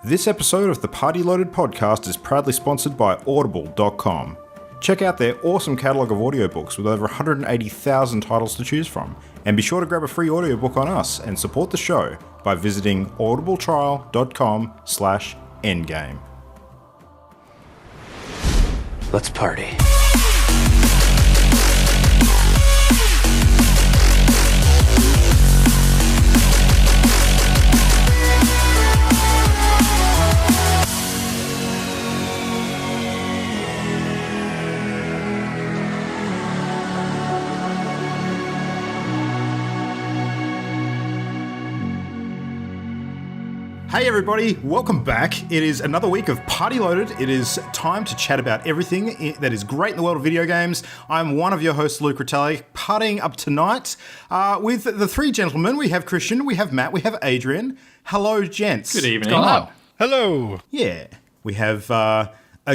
This episode of the Party Loaded podcast is proudly sponsored by Audible.com. Check out their awesome catalogue of audiobooks with over 180,000 titles to choose from. And be sure to grab a free audiobook on us and support the show by visiting audibletrial.com/endgame. Let's party. Hey everybody, welcome back. It is another week of Party Loaded. It is time to chat about everything that is great in the world of video games. I'm one of your hosts, Luke Ratelli, partying up tonight with the three gentlemen. We have Christian, we have Matt, we have Adrian. Hello, gents. Good evening. Hello. Yeah. We have a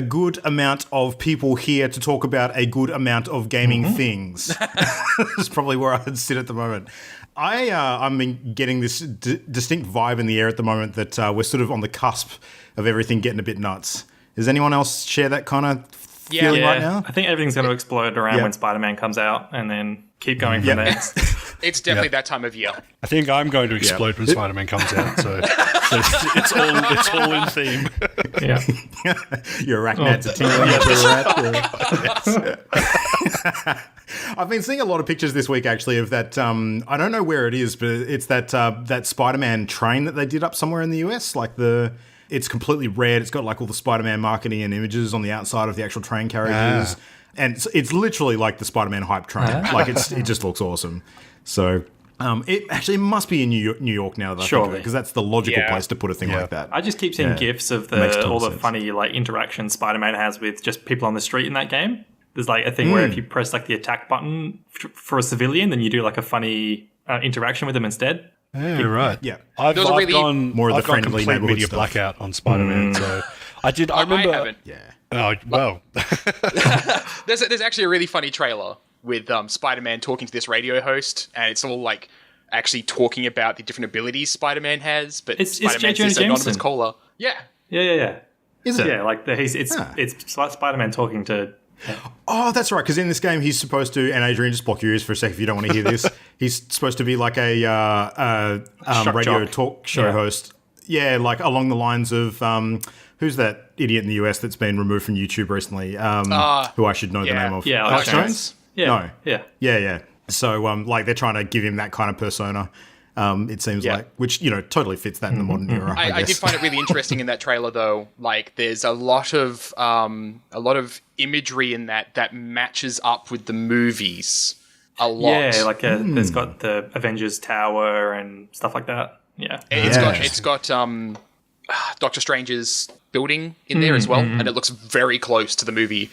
good amount of people here to talk about a good amount of gaming things. That's probably where I'd sit at the moment. I'm getting this distinct vibe in the air at the moment that we're sort of on the cusp of everything getting a bit nuts. Does anyone else share that kind of feeling right now? I think everything's going to explode around when Spider-Man comes out and then keep going from there. It's definitely that time of year. I think I'm going to explode when Spider-Man comes out, so it's all in theme. Yeah. Your arachnid's a rat. I've been seeing a lot of pictures this week, actually, of that. I don't know where it is, but it's that Spider-Man train that they did up somewhere in the US. It's completely red. It's got like all the Spider-Man marketing and images on the outside of the actual train carriages, and it's literally like the Spider-Man hype train. Like it just looks awesome. So it actually must be in New York now, because that's the logical place to put a thing like that. I just keep seeing GIFs of all the funny interactions Spider-Man has with just people on the street in that game. There's like a thing where if you press like the attack button for a civilian, then you do like a funny interaction with them instead. Yeah, right. Yeah, I've gone more of the gone friendly complete media stuff. blackout on Spider-Man. So I remember. I haven't. Yeah. Oh well. There's actually a really funny trailer with Spider-Man talking to this radio host, and it's all like actually talking about the different abilities Spider-Man has. But It's Spider-Man's J. this Jonah anonymous Jameson. caller. Yeah. Yeah. Is it? Yeah, like it's Spider-Man talking to. Oh, that's right. Because in this game, he's supposed to, and Adrian, just block your ears for a sec if you don't want to hear this. He's supposed to be like a radio jock. talk show host. Yeah, like along the lines of who's that idiot in the US that's been removed from YouTube recently? Who I should know the name of? Yeah, Alex Alex Jones. Yeah. No. Yeah. So like they're trying to give him that kind of persona. It seems like, which totally fits that in the modern era. I did find it really interesting in that trailer, though. Like, there's a lot of imagery in that matches up with the movies a lot. Yeah, like there's got the Avengers Tower and stuff like that. Yeah, It's got Doctor Strange's building in there as well, and it looks very close to the movie.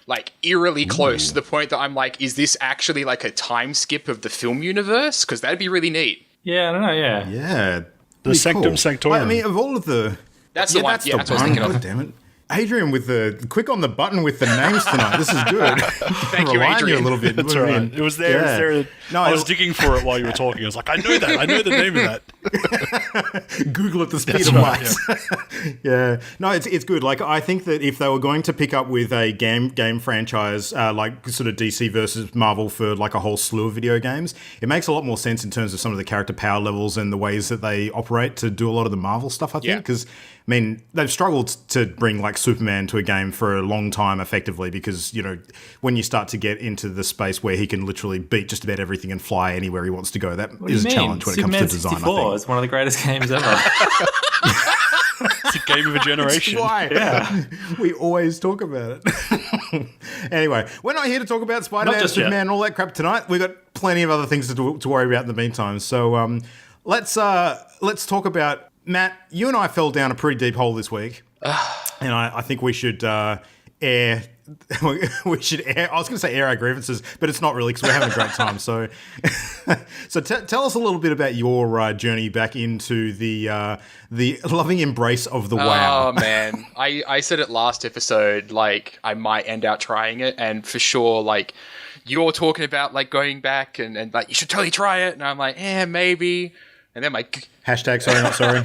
Like, eerily close to the point that I'm like, is this actually like a time skip of the film universe? Because that'd be really neat. Yeah, I don't know. Yeah. Yeah. The Sanctum Sanctorum. I mean, of all of the... That's the one. That's Yeah, the that's what I was thinking one. of. God damn it. Adrian with the quick on the button with the names tonight. This is good. Thank you, Relying Adrian. a little bit. That's all right. It was there. No, I was digging for it while you were talking. I was like, I know that. I know the name of that. Google at the speed That's of right, light. Yeah. No, it's good. Like, I think that if they were going to pick up with a game franchise, like sort of DC versus Marvel for like a whole slew of video games, it makes a lot more sense in terms of some of the character power levels and the ways that they operate to do a lot of the Marvel stuff, I think. Because, I mean, they've struggled to bring like Superman to a game for a long time effectively because, when you start to get into the space where he can literally beat just about everything and fly anywhere he wants to go, that is a challenge when Superman it comes to design, I 64 think. is one of the greatest games ever. It's a game of a generation. Why? We always talk about it. Anyway, we're not here to talk about Spider-Man, just Superman, yet. and all that crap tonight. We've got plenty of other things to worry about in the meantime. So let's talk about, Matt, you and I fell down a pretty deep hole this week. And I think we should air... I was going to say air our grievances, but it's not really because we're having a great time. So, tell us a little bit about your journey back into the loving embrace of the WoW. Oh man, I said it last episode. Like, I might end out trying it, and for sure, like, you're talking about like going back and like you should totally try it, and I'm like, maybe. And then my Hashtag sorry, not sorry.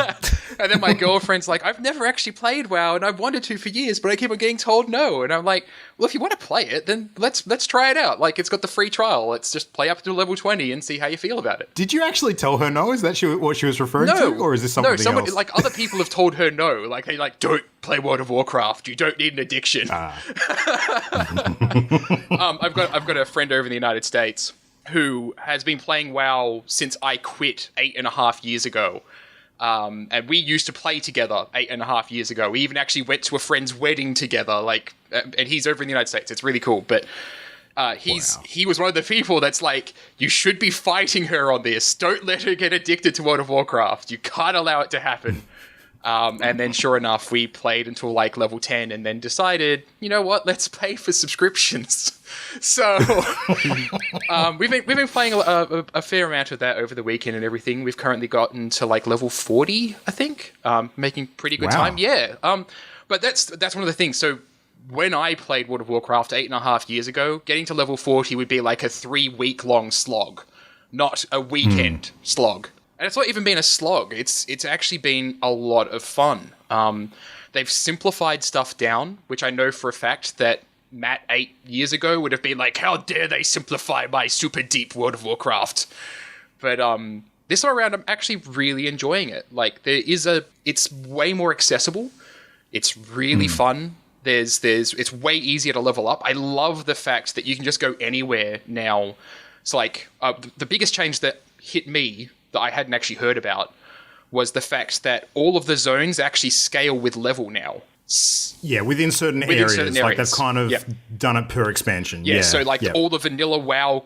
And then my girlfriend's like, I've never actually played WoW, and I've wanted to for years, but I keep on getting told no. And I'm like, well, if you want to play it, then let's try it out. Like, it's got the free trial. Let's just play up to level 20 and see how you feel about it. Did you actually tell her no? Is that what she was referring to? Or is this something else? Like, other people have told her no. Like, they don't play World of Warcraft. You don't need an addiction. I've got a friend over in the United States who has been playing WoW since I quit 8.5 years ago. And we used to play together 8.5 years ago. We even actually went to a friend's wedding together. Like, and he's over in the United States. It's really cool. But he was one of the people that's like, you should be fighting her on this. Don't let her get addicted to World of Warcraft. You can't allow it to happen. And then sure enough, we played until like level 10 and then decided, you know what, let's pay for subscriptions. So we've been playing a fair amount of that over the weekend and everything. We've currently gotten to like level 40, I think, making pretty good time. Yeah. But that's one of the things. So when I played World of Warcraft 8.5 years ago, getting to level 40 would be like a 3-week-long slog, not a weekend slog. And it's not even been a slog. It's actually been a lot of fun. They've simplified stuff down, which I know for a fact that Matt 8 years ago would have been like, how dare they simplify my super deep World of Warcraft? But this time around, I'm actually really enjoying it. Like, it's way more accessible. It's really fun. It's way easier to level up. I love the fact that you can just go anywhere now. It's like, the biggest change that hit me that I hadn't actually heard about was the fact that all of the zones actually scale with level now. Yeah, within certain areas. Like, they've kind of done it per expansion. Yeah, so like all the vanilla WoW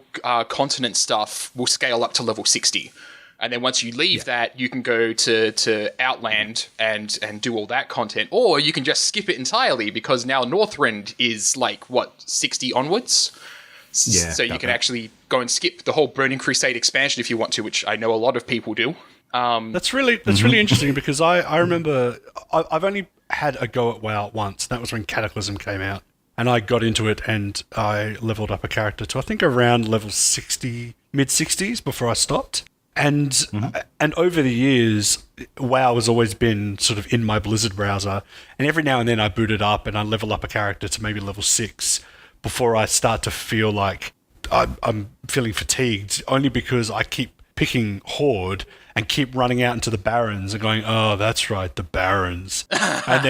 continent stuff will scale up to level 60. And then once you leave that, you can go to Outland and do all that content. Or you can just skip it entirely, because now Northrend is like, 60 onwards? Yeah, so you can actually go and skip the whole Burning Crusade expansion if you want to, which I know a lot of people do. That's really interesting, because I remember I've only had a go at WoW once. That was when Cataclysm came out, and I got into it and I leveled up a character to I think around level 60, mid-60s before I stopped. And over the years, WoW has always been sort of in my Blizzard browser, and every now and then I boot it up and I level up a character to maybe level 6 before I start to feel like I'm feeling fatigued, only because I keep picking Horde and keep running out into the Barrens and going, oh, that's right, the Barrens. and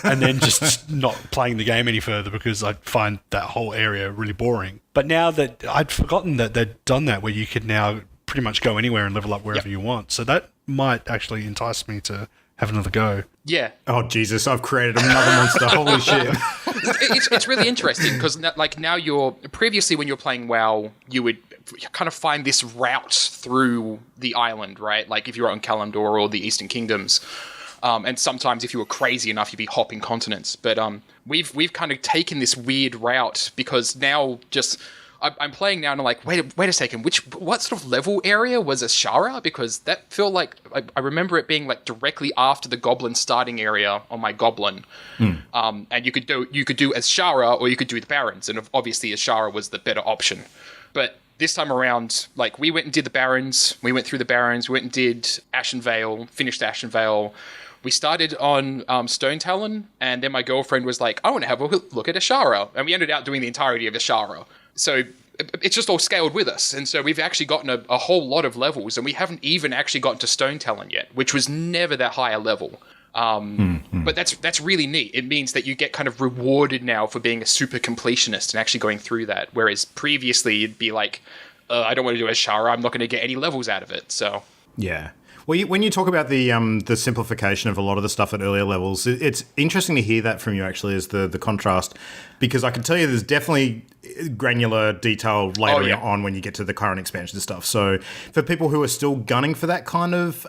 then just not playing the game any further because I find that whole area really boring. But now that I'd forgotten that they'd done that, where you could now pretty much go anywhere and level up wherever you want. So that might actually entice me to have another go. Yeah. Oh, Jesus, I've created another monster. Holy shit. It's really interesting, because like now previously when you're playing WoW, you would kind of find this route through the island, right? Like if you're on Kalimdor or the Eastern Kingdoms. And sometimes if you were crazy enough, you'd be hopping continents. But we've kind of taken this weird route, because now I'm playing now and I'm like, wait a second, what sort of level area was Ashara? Because that felt like, I remember it being like directly after the Goblin starting area on my Goblin. And you could do Ashara or you could do the Barrens, and obviously Ashara was the better option. But this time around, like, we went and did the Barrens, we went through the Barrens, we went and did Ashen Vale, finished Ashen Vale. We started on Stone Talon, and then my girlfriend was like, I want to have a look at Ashara. And we ended up doing the entirety of Ashara. So it's just all scaled with us. And so we've actually gotten a whole lot of levels, and we haven't even actually gotten to Stone Talon yet, which was never that high a level. But that's really neat. It means that you get kind of rewarded now for being a super completionist and actually going through that. Whereas previously you'd be like, I don't want to do Ashara. I'm not going to get any levels out of it. So yeah. Well, when you talk about the simplification of a lot of the stuff at earlier levels, it's interesting to hear that from you, actually, as the contrast, because I can tell you there's definitely granular detail later on when you get to the current expansion stuff. So for people who are still gunning for that kind of,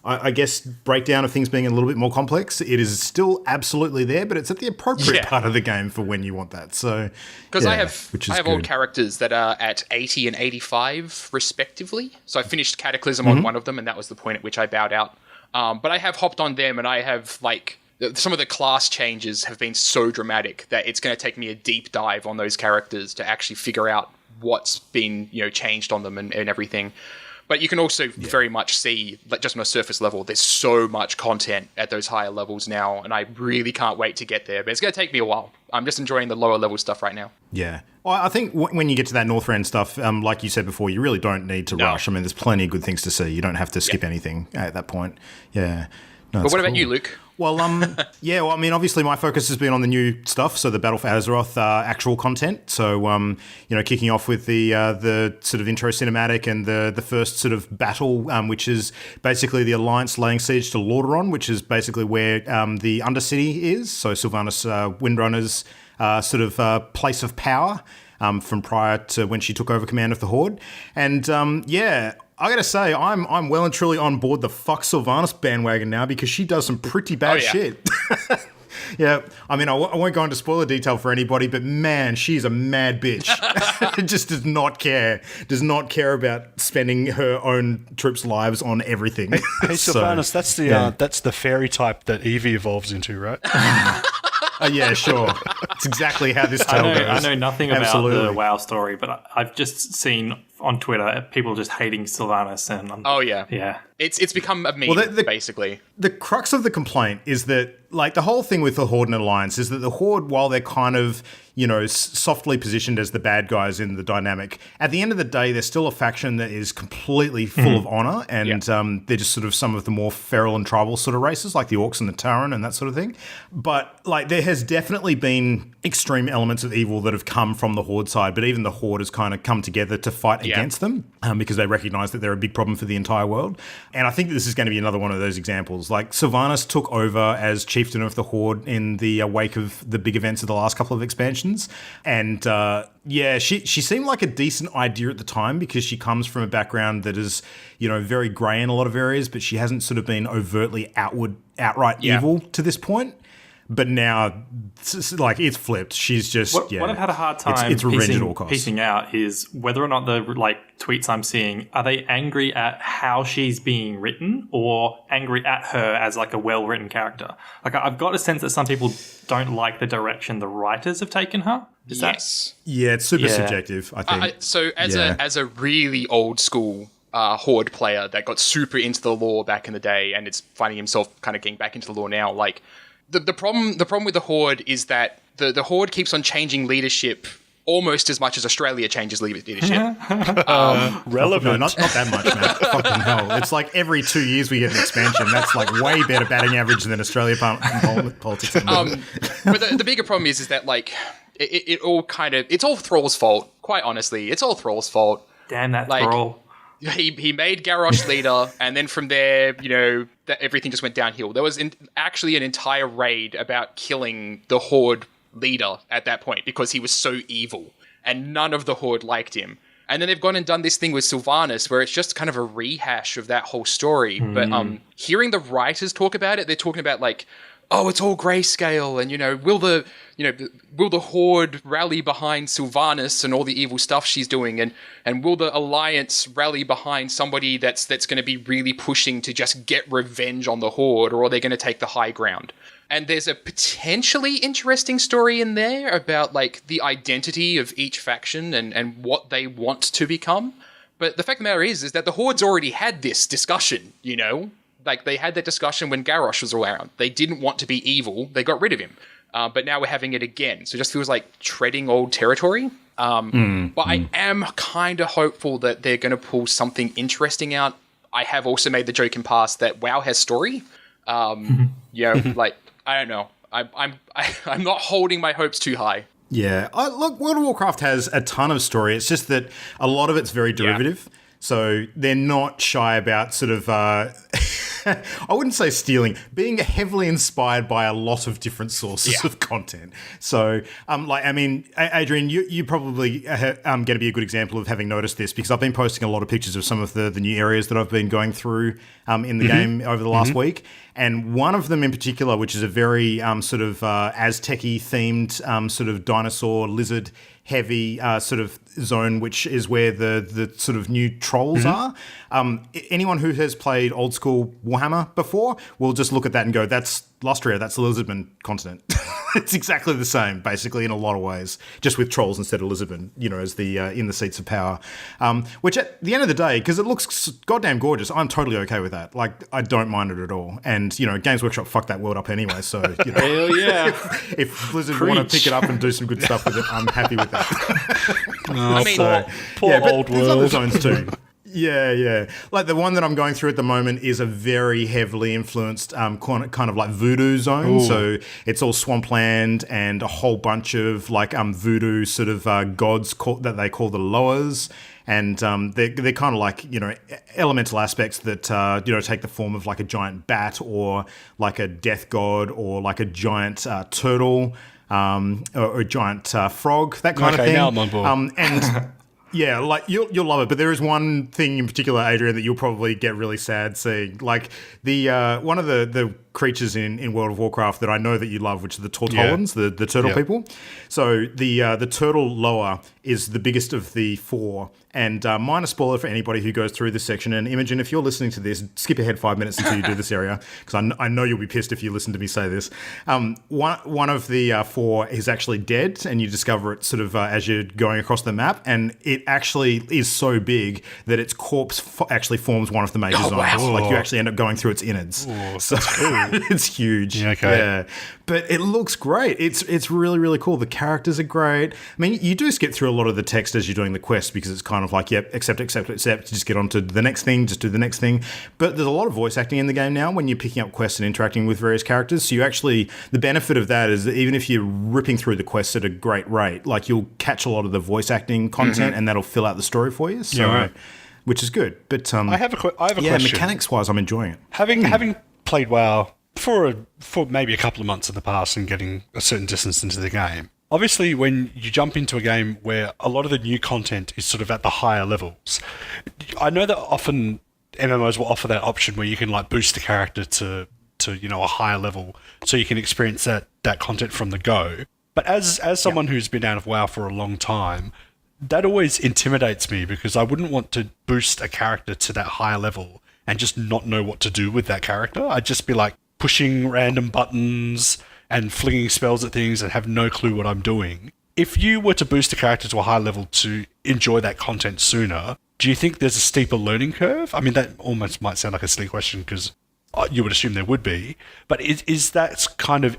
I guess, breakdown of things being a little bit more complex, it is still absolutely there, but it's at the appropriate part of the game for when you want that. So because I have old characters that are at 80 and 85 respectively. So I finished Cataclysm on one of them, and that was the point at which I bowed out. But I have hopped on them, and I have like, some of the class changes have been so dramatic that it's going to take me a deep dive on those characters to actually figure out what's been, changed on them and everything. But you can also very much see, like, just on a surface level, there's so much content at those higher levels now, and I really can't wait to get there. But it's going to take me a while. I'm just enjoying the lower level stuff right now. Yeah. Well, I think when you get to that Northrend stuff, like you said before, you really don't need to rush. I mean, there's plenty of good things to see. You don't have to skip anything at that point. Yeah. No, but what about you, Luke? Well, yeah, well, I mean, obviously my focus has been on the new stuff, so the Battle for Azeroth actual content. So, kicking off with the sort of intro cinematic and the first sort of battle, which is basically the Alliance laying siege to Lordaeron, which is basically where the Undercity is. So Sylvanas Windrunner's sort of place of power from prior to when she took over command of the Horde. And, I gotta say, I'm well and truly on board the fuck Sylvanas bandwagon now because she does some pretty bad shit. Yeah, I mean, I won't go into spoiler detail for anybody, but man, she's a mad bitch. Just does not care about spending her own troops' lives on everything. Hey, Sylvanas, that's the fairy type that Eevee evolves into, right? Yeah, sure. It's exactly how this tale goes. I know nothing about the WoW story, but I've just seen on Twitter people just hating Sylvanas. And yeah. It's become a meme, basically. The crux of the complaint is that, like, the whole thing with the Horde and Alliance is that the Horde, while they're kind of, softly positioned as the bad guys in the dynamic, at the end of the day, they're still a faction that is completely full of honor, and they're just sort of some of the more feral and tribal sort of races, like the Orcs and the Tauren and that sort of thing. But, like, there has definitely been extreme elements of evil that have come from the Horde side, but even the Horde has kind of come together to fight against them because they recognize that they're a big problem for the entire world. And I think this is going to be another one of those examples. Like, Sylvanas took over as chieftain of the Horde in the wake of the big events of the last couple of expansions. And she seemed like a decent idea at the time because she comes from a background that is, very grey in a lot of areas, but she hasn't sort of been overtly outright evil to this point. But now, it's flipped. She's just, What I've had a hard time it's revenge at all costs. piecing out is whether or not the tweets I'm seeing, are they angry at how she's being written or angry at her as like a well-written character? Like, I've got a sense that some people don't like the direction the writers have taken her. Yeah, it's super subjective, I think. So as a really old school Horde player that got super into the lore back in the day and is finding himself kind of getting back into the lore now, like, The problem with the Horde is that the Horde keeps on changing leadership almost as much as Australia changes leadership. Relevant. No, not that much, man. Fucking hell. It's like every 2 years we get an expansion. That's like way better batting average than Australia politics. But the bigger problem is that, like, it all kind of, it's all Thrall's fault. Quite honestly, it's all Thrall's fault. Damn that Thrall. He made Garrosh leader, and then from there, that everything just went downhill. There was actually an entire raid about killing the Horde leader at that point because he was so evil, and none of the Horde liked him. And then they've gone and done this thing with Sylvanas, where it's just kind of a rehash of that whole story. But hearing the writers talk about it, they're talking about, like, oh, it's all grayscale, and will the Horde rally behind Sylvanas and all the evil stuff she's doing, and will the Alliance rally behind somebody that's going to be really pushing to just get revenge on the Horde, or are they going to take the high ground? And there's a potentially interesting story in there about, like, the identity of each faction and what they want to become. But the fact of the matter is that the Horde's already had this discussion, Like, they had that discussion when Garrosh was around. They didn't want to be evil. They got rid of him. But now we're having it again. So it just feels like treading old territory. But I am kind of hopeful that they're going to pull something interesting out. I have also made the joke in past that WoW has story. Like, I don't know. I'm not holding my hopes too high. Yeah. Look, World of Warcraft has a ton of story. It's just that a lot of it's very derivative. Yeah. So they're not shy about sort of, I wouldn't say stealing, being heavily inspired by a lot of different sources of content. So, Adrian, you probably going to be a good example of having noticed this because I've been posting a lot of pictures of some of the new areas that I've been going through in the game over the last week. And one of them in particular, which is a very sort of Aztec-y themed sort of dinosaur lizard heavy sort of zone, which is where the sort of new trolls are. Anyone who has played old school Warhammer before will just look at that and go, that's Lustria, that's the Lizardman continent. It's exactly the same, basically, in a lot of ways, just with trolls instead of lizardmen, as the in the seats of power. Which at the end of the day, because it looks goddamn gorgeous, I'm totally okay with that. Like, I don't mind it at all. And, Games Workshop fucked that world up anyway, so, Hell yeah. if Blizzard want to pick it up and do some good stuff with it, I'm happy with that. I mean, poor old there's other world. zones too. Yeah. Like the one that I'm going through at the moment is a very heavily influenced kind of like voodoo zone. Ooh. So it's all swampland and a whole bunch of like voodoo sort of gods that they call the Loas. And they're kind of like, elemental aspects that, take the form of like a giant bat or like a death god or like a giant turtle or a giant frog, that kind of thing. Now I'm on board. And... Yeah, like you'll love it, but there is one thing in particular, Adrian, that you'll probably get really sad seeing. Like the one of the creatures in World of Warcraft that I know that you love, which are the Tortolans, the turtle people. So the turtle Loa is the biggest of the four. And minor spoiler for anybody who goes through this section. And Imogen, if you're listening to this, skip ahead 5 minutes until you do this area, because I know you'll be pissed if you listen to me say this. One of the four is actually dead, and you discover it sort of as you're going across the map. And it actually is so big that its corpse actually forms one of the major zones. Wow. Like you actually end up going through its innards. Ooh, so it's huge. Yeah, okay. Yeah. But it looks great. It's really, really cool. The characters are great. I mean, you do skip through a lot of the text as you're doing the quest because it's kind of like, yep, accept, just get on to the next thing, just do the next thing. But there's a lot of voice acting in the game now when you're picking up quests and interacting with various characters. So you actually, the benefit of that is that even if you're ripping through the quests at a great rate, like you'll catch a lot of the voice acting content and that'll fill out the story for you. So, right. Which is good. But I have a question. Mechanics-wise, I'm enjoying it. Having played WoW for maybe a couple of months in the past and getting a certain distance into the game, obviously when you jump into a game where a lot of the new content is sort of at the higher levels, I know that often MMOs will offer that option where you can like boost a character to a higher level so you can experience that content from the go. But as someone who's been out of WoW for a long time, that always intimidates me because I wouldn't want to boost a character to that higher level and just not know what to do with that character. I'd just be like pushing random buttons and flinging spells at things and have no clue what I'm doing. If you were to boost a character to a high level to enjoy that content sooner, do you think there's a steeper learning curve? I mean, that almost might sound like a silly question because you would assume there would be, but is that kind of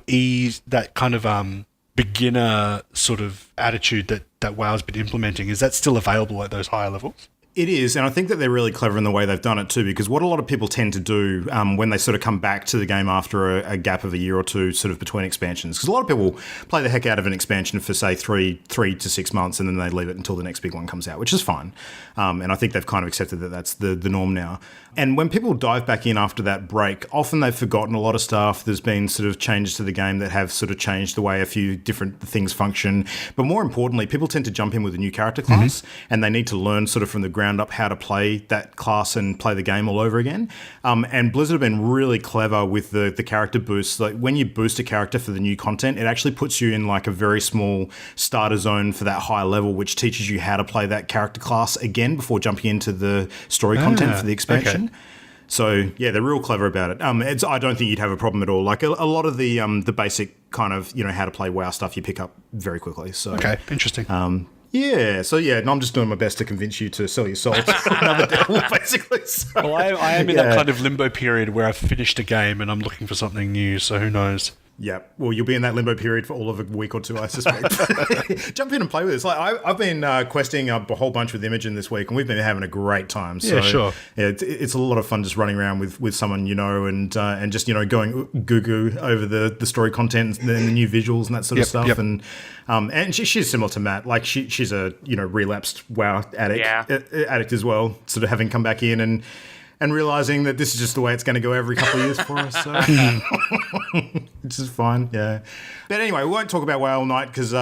beginner sort of attitude that WoW's been implementing, is that still available at those higher levels? It is, and I think that they're really clever in the way they've done it too, because what a lot of people tend to do when they sort of come back to the game after a gap of a year or two sort of between expansions, because a lot of people play the heck out of an expansion for, say, three to 6 months, and then they leave it until the next big one comes out, which is fine. And I think they've kind of accepted that that's the norm now. And when people dive back in after that break, often they've forgotten a lot of stuff. There's been sort of changes to the game that have sort of changed the way a few different things function. But more importantly, people tend to jump in with a new character class, and they need to learn sort of from the ground up how to play that class and play the game all over again. And Blizzard have been really clever with the character boosts. Like when you boost a character for the new content, it actually puts you in like a very small starter zone for that high level, which teaches you how to play that character class again before jumping into the story content for the expansion. Okay. So yeah, they're real clever about it. I don't think you'd have a problem at all. Like a lot of the basic kind of how to play WoW stuff you pick up very quickly. So okay, interesting. Yeah, so yeah, and I'm just doing my best to convince you to sell your soul to another devil, basically. So, well, I am in that kind of limbo period where I've finished a game and I'm looking for something new, so who knows? Yeah, well, you'll be in that limbo period for all of a week or two, I suspect. Jump in and play with this. Like I've been questing a whole bunch with Imogen this week, and we've been having a great time. So, yeah, sure. Yeah, it's a lot of fun just running around with someone and just going goo over the story content and the new visuals and that sort of stuff. Yep. And she's similar to Matt. Like she's a relapsed WoW addict as well. Sort of having come back in and realizing that this is just the way it's going to go every couple of years for us. So. Which is fine, yeah. But anyway, we won't talk about WoW all night because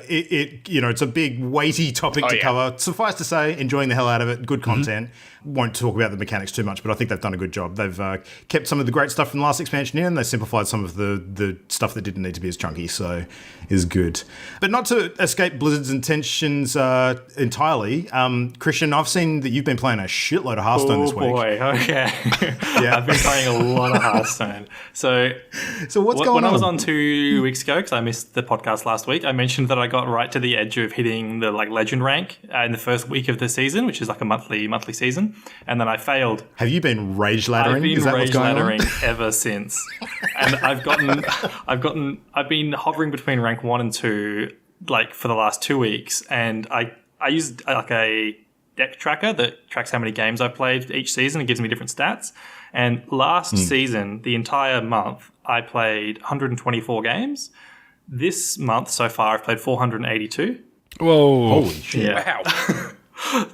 it's a big, weighty topic to cover. Suffice to say, enjoying the hell out of it, good content. Won't talk about the mechanics too much, but I think they've done a good job. They've kept some of the great stuff from the last expansion in, and they simplified some of the stuff that didn't need to be as chunky, so is good. But not to escape Blizzard's intentions entirely, Christian, I've seen that you've been playing a shitload of Hearthstone this week. Oh boy, okay. Yeah. I've been playing a lot of Hearthstone. So what's going when I was on 2 weeks ago, because I missed the podcast last week, I mentioned that I got right to the edge of hitting the legend rank in the first week of the season, which is like a monthly season, and then I failed. Have you been rage laddering? I've been rage laddering ever since, and I've been hovering between rank 1 and 2 like for the last 2 weeks, and I used like a deck tracker that tracks how many games I've played each season. It gives me different stats. And last season, the entire month, I played 124 games. This month so far, I've played 482. Whoa. Holy shit. Yeah. Wow.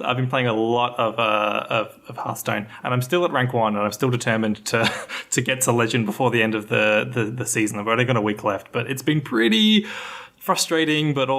I've been playing a lot of Hearthstone, and I'm still at rank 1, and I'm still determined to get to legend before the end of the season. I've only got a week left, but it's been pretty frustrating, but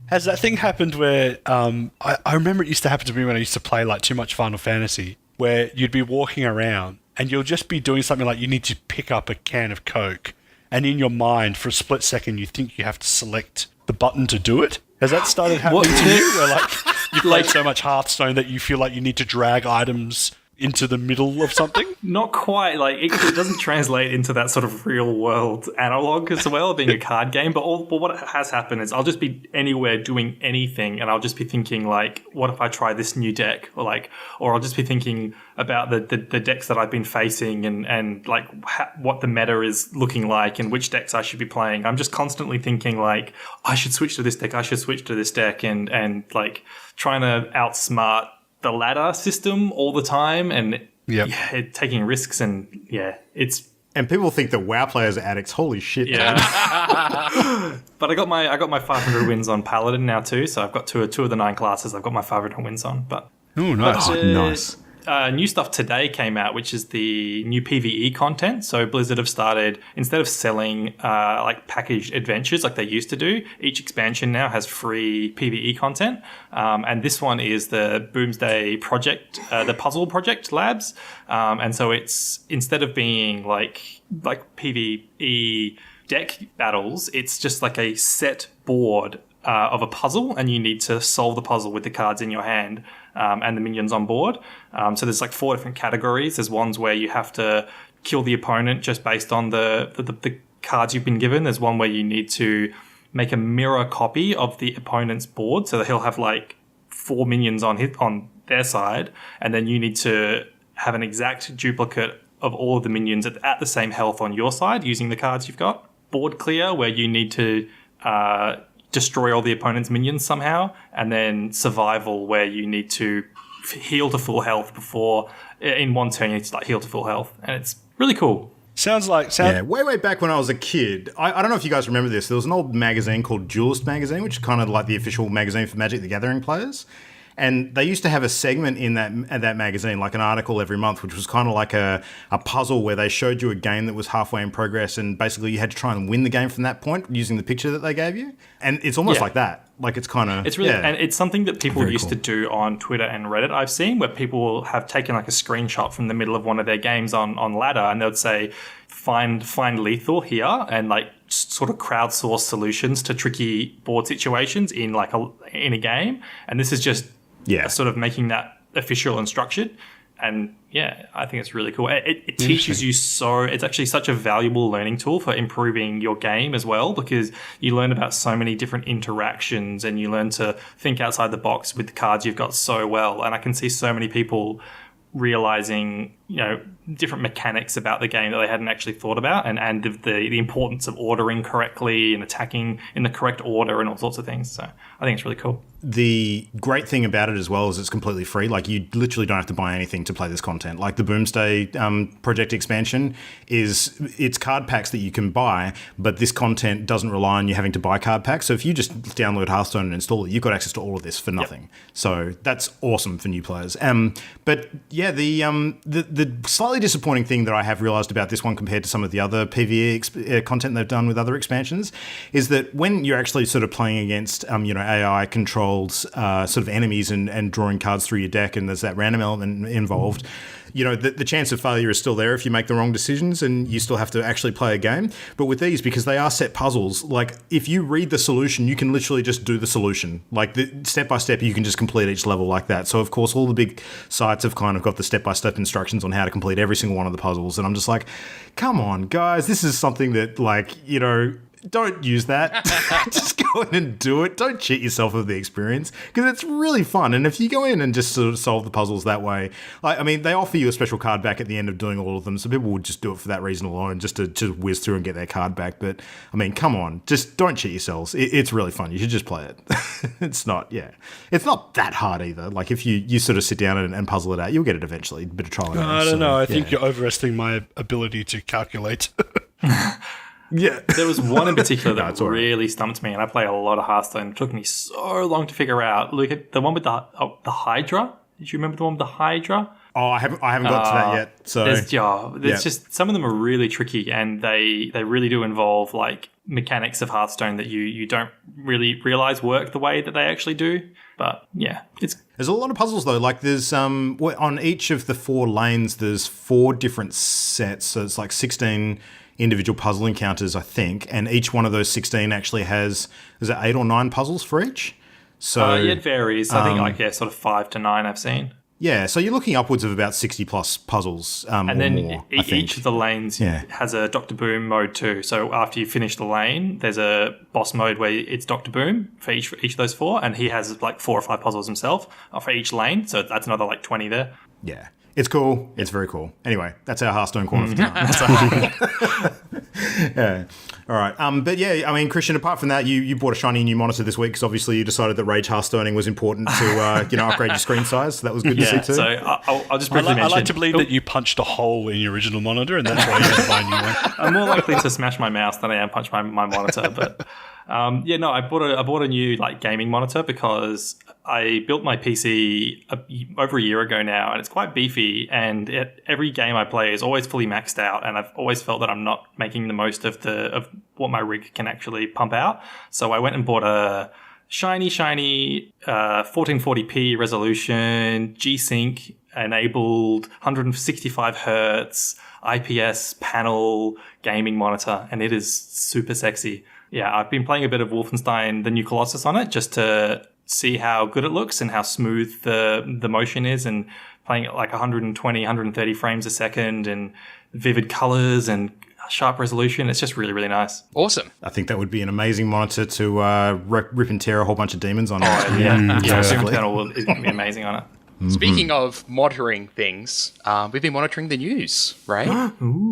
Has that thing happened where I remember it used to happen to me when I used to play like too much Final Fantasy, where you'd be walking around and you'll just be doing something like you need to pick up a can of Coke, and in your mind for a split second you think you have to select the button to do it? Has that started happening to you, where like you played so much Hearthstone that you feel like you need to drag items into the middle of something? Not quite. Like it doesn't translate into that sort of real world analog as well, being a card game. But what has happened is I'll just be anywhere doing anything, and I'll just be thinking like, what if I try this new deck, or I'll just be thinking about the decks that I've been facing and like what the meta is looking like and which decks I should be playing. I'm just constantly thinking like, I should switch to this deck, I should switch to this deck, and like trying to outsmart the ladder system all the time, and taking risks, and it's. And people think that WoW players are addicts. Holy shit! Yeah. But I got my 500 wins on Paladin now too, so I've got two of the 9 classes. I've got my 500 wins on. But nice. Nice. New stuff today came out, which is the new PvE content. So Blizzard have started, instead of selling like packaged adventures like they used to do, each expansion now has free PvE content. And this one is the Boomsday project, the puzzle project labs. And so it's, instead of being like PvE deck battles, it's just like a set board of a puzzle, and you need to solve the puzzle with the cards in your hand and the minions on board. So there's like 4 different categories. There's ones where you have to kill the opponent just based on the cards you've been given. There's one where you need to make a mirror copy of the opponent's board, so that he'll have like 4 minions on their side, and then you need to have an exact duplicate of all of the minions at the same health on your side using the cards you've got. Board clear, where you need to destroy all the opponent's minions somehow, and then survival, where you need to heal to full health before, in one turn you need to like heal to full health, and it's really cool. Yeah, way back when I was a kid, I don't know if you guys remember this, there was an old magazine called Duelist Magazine, which is kind of like the official magazine for Magic the Gathering players. And they used to have a segment in that magazine, like an article every month, which was kind of like a puzzle where they showed you a game that was halfway in progress, and basically you had to try and win the game from that point using the picture that they gave you. And it's almost like that. Like it's kind of... It's really... And it's something that people used to do on Twitter and Reddit, I've seen, where people have taken like a screenshot from the middle of one of their games on ladder, and they would say, find lethal here, and like sort of crowdsource solutions to tricky board situations in a game. And this is just... sort of making that official and structured. And I think it's really cool. It teaches you it's actually such a valuable learning tool for improving your game as well, because you learn about so many different interactions, and you learn to think outside the box with the cards you've got so well. And I can see so many people realizing, different mechanics about the game that they hadn't actually thought about, and the importance of ordering correctly and attacking in the correct order and all sorts of things. So I think it's really cool. The great thing about it as well is it's completely free. Like, you literally don't have to buy anything to play this content. Like the Boomsday project expansion it's card packs that you can buy, but this content doesn't rely on you having to buy card packs. So if you just download Hearthstone and install it, you've got access to all of this for nothing. Yep. So that's awesome for new players. But yeah, the slightly disappointing thing that I have realized about this one compared to some of the other PvE content they've done with other expansions is that when you're actually sort of playing against AI controlled sort of enemies and drawing cards through your deck, and there's that random element involved, the chance of failure is still there if you make the wrong decisions and you still have to actually play a game. But with these, because they are set puzzles, like if you read the solution, you can literally just do the solution. Like step by step, you can just complete each level like that. So of course, all the big sites have kind of got the step-by-step instructions on how to complete every single one of the puzzles. And I'm just like, come on, guys, this is something that, like, don't use that. Just go in and do it. Don't cheat yourself of the experience, because it's really fun. And if you go in and just sort of solve the puzzles that way, like, I mean, they offer you a special card back at the end of doing all of them, so people would just do it for that reason alone, just to whiz through and get their card back. But I mean, come on, just don't cheat yourselves. It's really fun. You should just play it. It's not that hard either. Like if you sort of sit down and puzzle it out, you'll get it eventually. A bit of trial and error. I don't know. I think you're overestimating my ability to calculate. Yeah. There was one in particular that really stumped me, and I play a lot of Hearthstone. It took me so long to figure out. Look at the one with the Hydra. Did you remember the one with the Hydra? Oh, I haven't got to that yet. So there's just some of them are really tricky, and they really do involve like mechanics of Hearthstone that you don't really realize work the way that they actually do. But yeah, there's a lot of puzzles though. Like there's on each of the 4 lanes, there's 4 different sets. So it's like 16 individual puzzle encounters, I think, and each one of those 16 actually has, is it 8 or 9 puzzles for each? So it varies. I think sort of 5 to 9 I've seen. Yeah, so you're looking upwards of about 60 plus puzzles, and then more, each of the lanes has a Dr. Boom mode too. So after you finish the lane, there's a boss mode where it's Dr. Boom for each of those 4, and he has like 4 or 5 puzzles himself for each lane. So that's another like 20 there. Yeah. It's cool. It's very cool. Anyway, that's our Hearthstone corner for tonight. Yeah. All right. But yeah, I mean, Christian, apart from that, you bought a shiny new monitor this week because obviously you decided that Rage Hearthstoning was important to upgrade your screen size. So that was good to see too. So I'll just briefly mention. I like to believe that you punched a hole in your original monitor, and that's why you had to buy a new one. I'm more likely to smash my mouse than I am punch my monitor, but. I bought a new like gaming monitor because I built my PC over a year ago now, and it's quite beefy. And every game I play is always fully maxed out, and I've always felt that I'm not making the most of what my rig can actually pump out. So I went and bought a shiny 1440p resolution, G-Sync enabled, 165 hertz IPS panel gaming monitor, and it is super sexy. Yeah, I've been playing a bit of Wolfenstein: The New Colossus on it just to see how good it looks and how smooth the motion is, and playing at like 120, 130 frames a second and vivid colors and sharp resolution. It's just really, really nice. Awesome. I think that would be an amazing monitor to rip and tear a whole bunch of demons on. Super Eternal is going to be amazing on it. Mm-hmm. Speaking of monitoring things, we've been monitoring the news, right?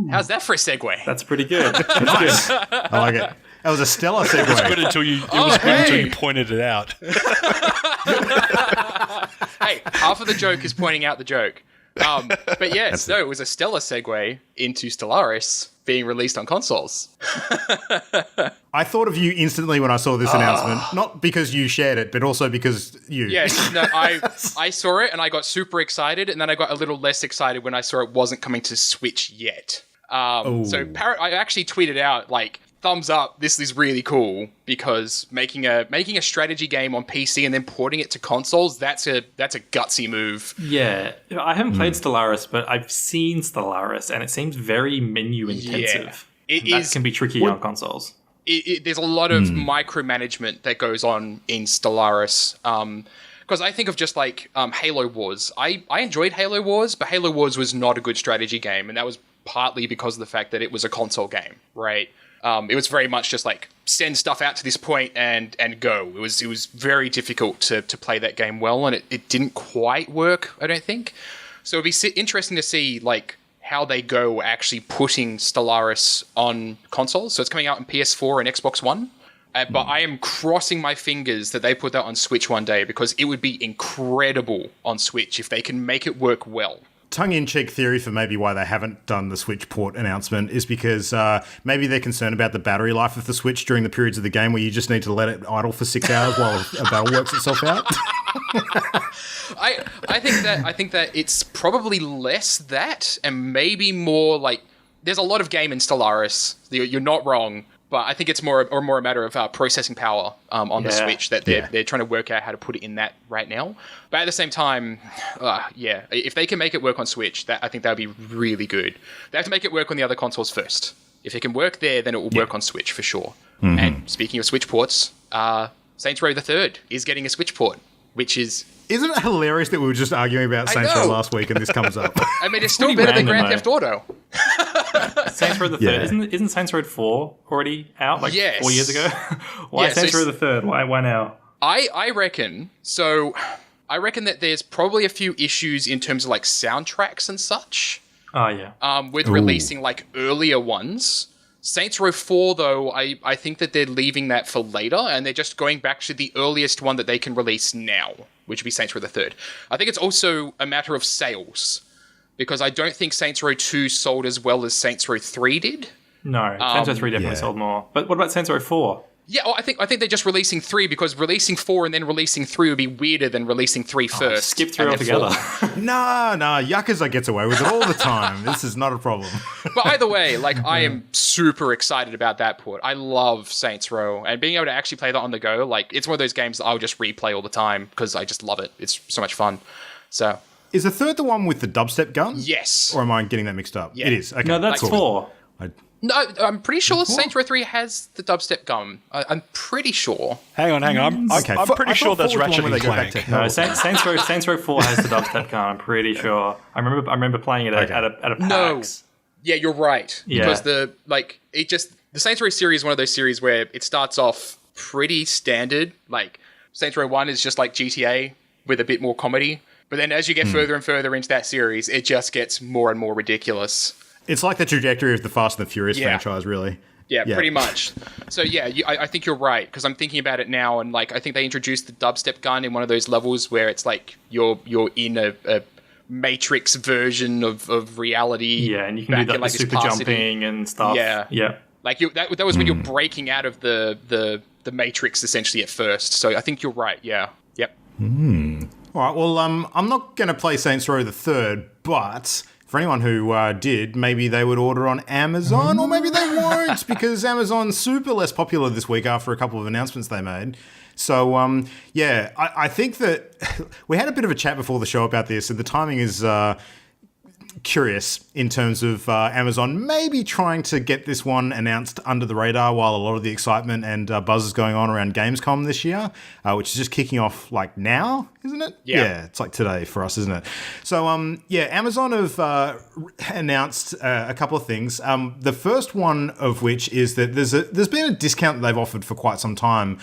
How's that for a segue? That's pretty good. Nice. I like it. That was a stellar segue. It was good until you pointed it out. Hey, half of the joke is pointing out the joke. But yes, it was a stellar segue into Stellaris being released on consoles. I thought of you instantly when I saw this announcement, not because you shared it, but also because you. Yes, no, I saw it and I got super excited, and then I got a little less excited when I saw it wasn't coming to Switch yet. So I actually tweeted out like, thumbs up, this is really cool, because making a strategy game on PC and then porting it to consoles, that's a gutsy move. Yeah, I haven't played Stellaris, but I've seen Stellaris, and it seems very menu intensive. Yeah, that can be tricky on consoles. There's a lot of micromanagement that goes on in Stellaris. Because I think of just like Halo Wars. I enjoyed Halo Wars, but Halo Wars was not a good strategy game, and that was partly because of the fact that it was a console game, right? It was very much just like send stuff out to this point and go. It was very difficult to play that game well, and it didn't quite work, I don't think. So it'd be interesting to see like how they go actually putting Stellaris on consoles. So it's coming out on PS4 and Xbox One. But I am crossing my fingers that they put that on Switch one day, because it would be incredible on Switch if they can make it work well. Tongue-in-cheek theory for maybe why they haven't done the Switch port announcement is because maybe they're concerned about the battery life of the Switch during the periods of the game where you just need to let it idle for 6 hours while a battle works itself out. I think that it's probably less that and maybe more like there's a lot of game in Stellaris. You're not wrong, But I think it's more a matter of processing power on the Switch that they're trying to work out how to put it in that right now. But at the same time, if they can make it work on Switch, I think that would be really good. They have to make it work on the other consoles first. If it can work there, then it will work on Switch for sure. Mm-hmm. And speaking of Switch ports, Saints Row the Third is getting a Switch port, which is... Isn't it hilarious that we were just arguing about Saints Row last week and this comes up? I mean, it's still better than Grand Theft Auto. Saints Row the Third. Isn't Saints Row 4 already out 4 years ago? Why Saints Row the Third? Why now? I reckon that there's probably a few issues in terms of like soundtracks and such. Oh, yeah. With releasing like earlier ones. Saints Row 4, though, I think that they're leaving that for later, and they're just going back to the earliest one that they can release now, which would be Saints Row the Third. I think it's also a matter of sales, because I don't think Saints Row 2 sold as well as Saints Row 3 did. No, Saints Row 3 definitely sold more. But what about Saints Row 4? Yeah, I think they're just releasing 3 because releasing 4 and then releasing 3 would be weirder than releasing 3 first. Skip 3 altogether. Nah, Yakuza gets away with it all the time. This is not a problem. But either way, I am super excited about that port. I love Saints Row, and being able to actually play that on the go, it's one of those games that I'll just replay all the time because I just love it. It's so much fun. So, is the third the one with the dubstep gun? Yes. Or am I getting that mixed up? Yeah. It is. Okay. No, that's 4. No, I'm pretty sure Saints Row 3 has the dubstep gun. I'm pretty sure. Hang on. I'm pretty sure that's Ratchet and Clank. No, Saints Row 4 has the dubstep gun. I'm pretty sure. I remember playing it at a PAX. No. Yeah, you're right. Yeah. Because the Saints Row series is one of those series where it starts off pretty standard. Saints Row 1 is just like GTA with a bit more comedy. But then as you get further and further into that series, it just gets more and more ridiculous. It's like the trajectory of the Fast and the Furious franchise, really. Yeah, pretty much. So I think you're right, because I'm thinking about it now, and I think they introduced the dubstep gun in one of those levels where it's you're in a Matrix version of reality. Yeah, and you can do the super jumping and stuff. Yeah. That was when you're breaking out of the Matrix essentially at first. So I think you're right. Yeah. Yep. All right. Well, I'm not going to play Saints Row the Third, but for anyone who did, maybe they would order on Amazon, or maybe they won't, because Amazon's super less popular this week after a couple of announcements they made. So, I think that we had a bit of a chat before the show about this, and the timing is curious in terms of Amazon maybe trying to get this one announced under the radar while a lot of the excitement and buzz is going on around Gamescom this year, which is just kicking off now, isn't it? Yeah, it's today for us, isn't it? So, Amazon have announced a couple of things. The first one of which is that there's been a discount that they've offered for quite some time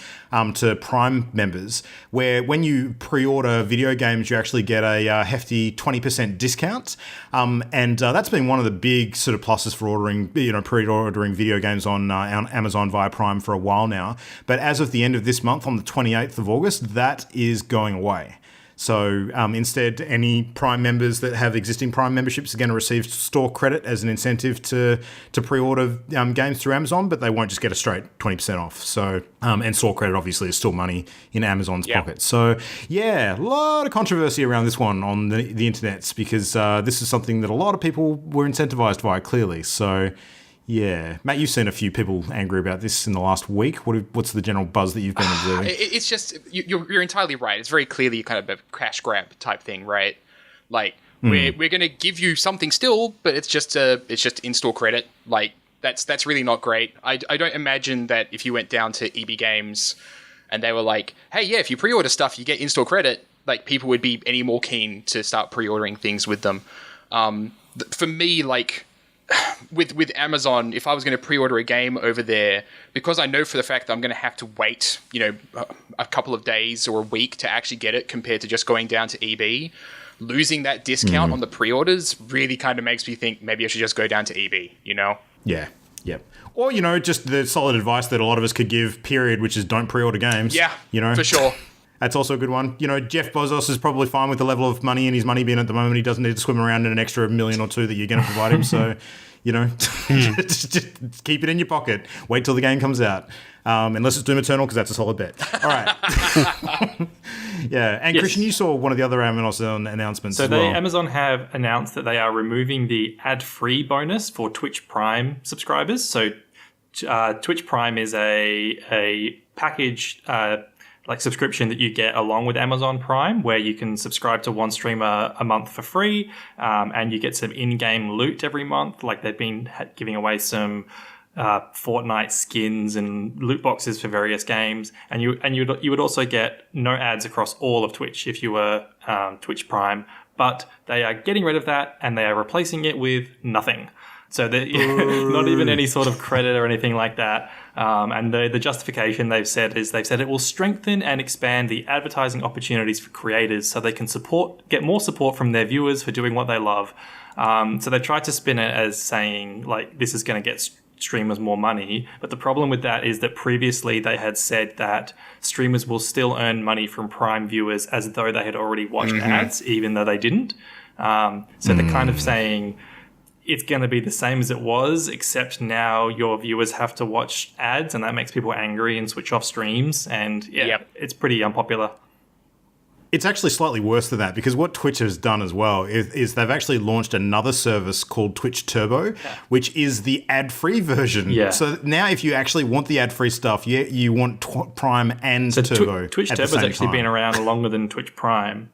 to Prime members, where when you pre-order video games, you actually get a hefty 20% discount. And that's been one of the big sort of pluses for pre-ordering video games on Amazon via Prime for a while now. But as of the end of this month, on the 28th of August, that is going away. So instead, any Prime members that have existing Prime memberships are going to receive store credit as an incentive to pre-order games through Amazon, but they won't just get a straight 20% off. So and store credit obviously is still money in Amazon's pocket. So a lot of controversy around this one on the internets, because this is something that a lot of people were incentivized by, clearly. So yeah, Matt, you've seen a few people angry about this in the last week. What's the general buzz that you've been observing? It's just, you're entirely right. It's very clearly kind of a cash grab type thing, right? We're going to give you something still, but it's just in-store credit. That's really not great. I don't imagine that if you went down to EB Games and they were like, hey, yeah, if you pre-order stuff, you get in-store credit, people would be any more keen to start pre-ordering things with them. For me, with Amazon, if I was going to pre-order a game over there, because I know for the fact that I'm going to have to wait, a couple of days or a week to actually get it compared to just going down to EB, losing that discount on the pre-orders really kind of makes me think maybe I should just go down to EB, Yeah. Yep. Or, just the solid advice that a lot of us could give, period, which is don't pre-order games. Yeah, for sure. That's also a good one. Jeff Bezos is probably fine with the level of money in his money bin at the moment. He doesn't need to swim around in an extra $1 million or $2 million that you're going to provide him. So, just keep it in your pocket. Wait till the game comes out. Unless it's Doom Eternal, because that's a solid bet. All right. And yes. Christian, you saw one of the other Amazon announcements so as well. Amazon have announced that they are removing the ad-free bonus for Twitch Prime subscribers. So Twitch Prime is a package like subscription that you get along with Amazon Prime, where you can subscribe to one streamer a month for free, and you get some in-game loot every month. Like they've been giving away some Fortnite skins and loot boxes for various games, and you would also get no ads across all of Twitch if you were Twitch Prime. But they are getting rid of that, and they are replacing it with nothing. So not even any sort of credit or anything like that. And the justification they've said it will strengthen and expand the advertising opportunities for creators so they can get more support from their viewers for doing what they love. So they tried to spin it as saying, like, this is going to get streamers more money. But the problem with that is that previously they had said that streamers will still earn money from Prime viewers as though they had already watched ads, even though they didn't. So they're kind of saying it's going to be the same as it was, except now your viewers have to watch ads, and that makes people angry and switch off streams. And it's pretty unpopular. It's actually slightly worse than that, because what Twitch has done as well is they've actually launched another service called Twitch Turbo, which is the ad-free version. Yeah. So now if you actually want the ad-free stuff, you want Prime and Turbo. Twitch Turbo's actually been around longer than Twitch Prime.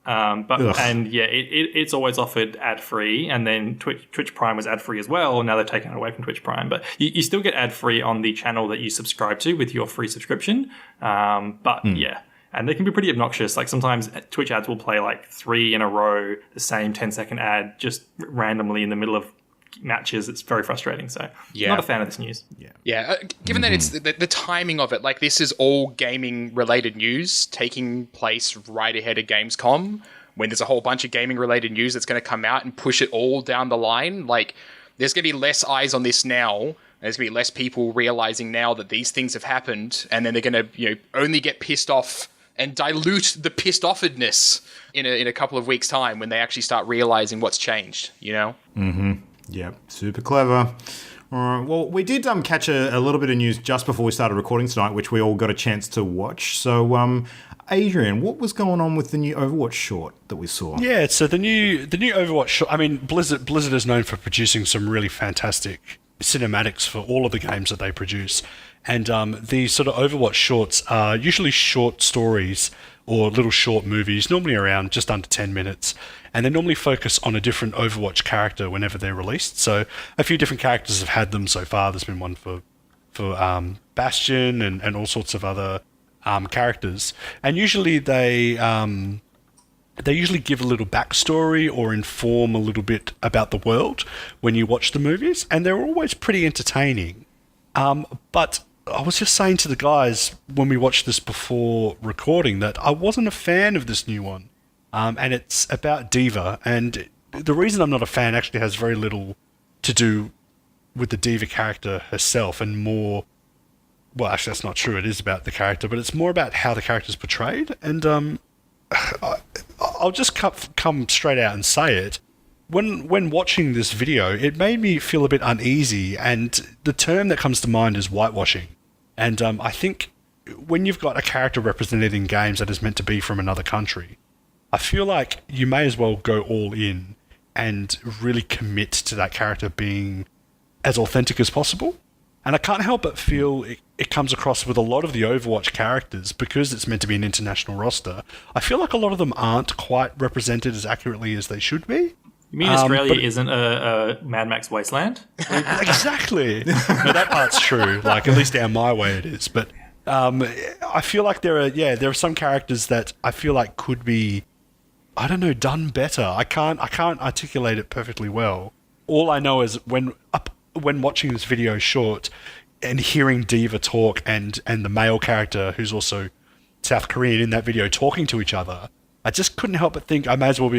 It's always offered ad-free, and then Twitch Prime was ad-free as well, and now they're taking it away from Twitch Prime. But you still get ad-free on the channel that you subscribe to with your free subscription. And they can be pretty obnoxious. Like sometimes Twitch ads will play like 3 in a row, the same 10-second ad just randomly in the middle of matches. It's very frustrating. So not a fan of this news. Given that it's the timing of it, like this is all gaming related news taking place right ahead of Gamescom, when there's a whole bunch of gaming related news that's going to come out and push it all down the line. Like there's going to be less eyes on this now. There's going to be less people realizing now that these things have happened, and then they're going to only get pissed off and dilute the pissed offedness in a couple of weeks' time when they actually start realizing what's changed, Yeah, super clever. All right, well, we did catch a little bit of news just before we started recording tonight, which we all got a chance to watch. So, Adrian, what was going on with the new Overwatch short that we saw? Yeah, so the new Overwatch short, I mean, Blizzard is known for producing some really fantastic cinematics for all of the games that they produce. And the sort of Overwatch shorts are usually short stories or little short movies, normally around just under 10 minutes. And they normally focus on a different Overwatch character whenever they're released. So a few different characters have had them so far. There's been one for Bastion and all sorts of other characters. And usually they usually give a little backstory or inform a little bit about the world when you watch the movies. And they're always pretty entertaining. But I was just saying to the guys when we watched this before recording that I wasn't a fan of this new one. And it's about D.Va. And the reason I'm not a fan actually has very little to do with the D.Va character herself and more... Well, actually, that's not true. It is about the character, but it's more about how the character's portrayed. And I'll just come straight out and say it. When watching this video, it made me feel a bit uneasy, and the term that comes to mind is whitewashing. And I think when you've got a character represented in games that is meant to be from another country, I feel like you may as well go all in and really commit to that character being as authentic as possible. And I can't help but feel it comes across with a lot of the Overwatch characters, because it's meant to be an international roster. I feel like a lot of them aren't quite represented as accurately as they should be. You mean Australia isn't a Mad Max wasteland? Exactly. No, that part's true. Like, at least down my way it is. But I feel like there are some characters that I feel like could be, I don't know, done better. I can't articulate it perfectly well. All I know is when watching this video short and hearing D.Va talk and the male character, who's also South Korean, in that video talking to each other, I just couldn't help but think I may as well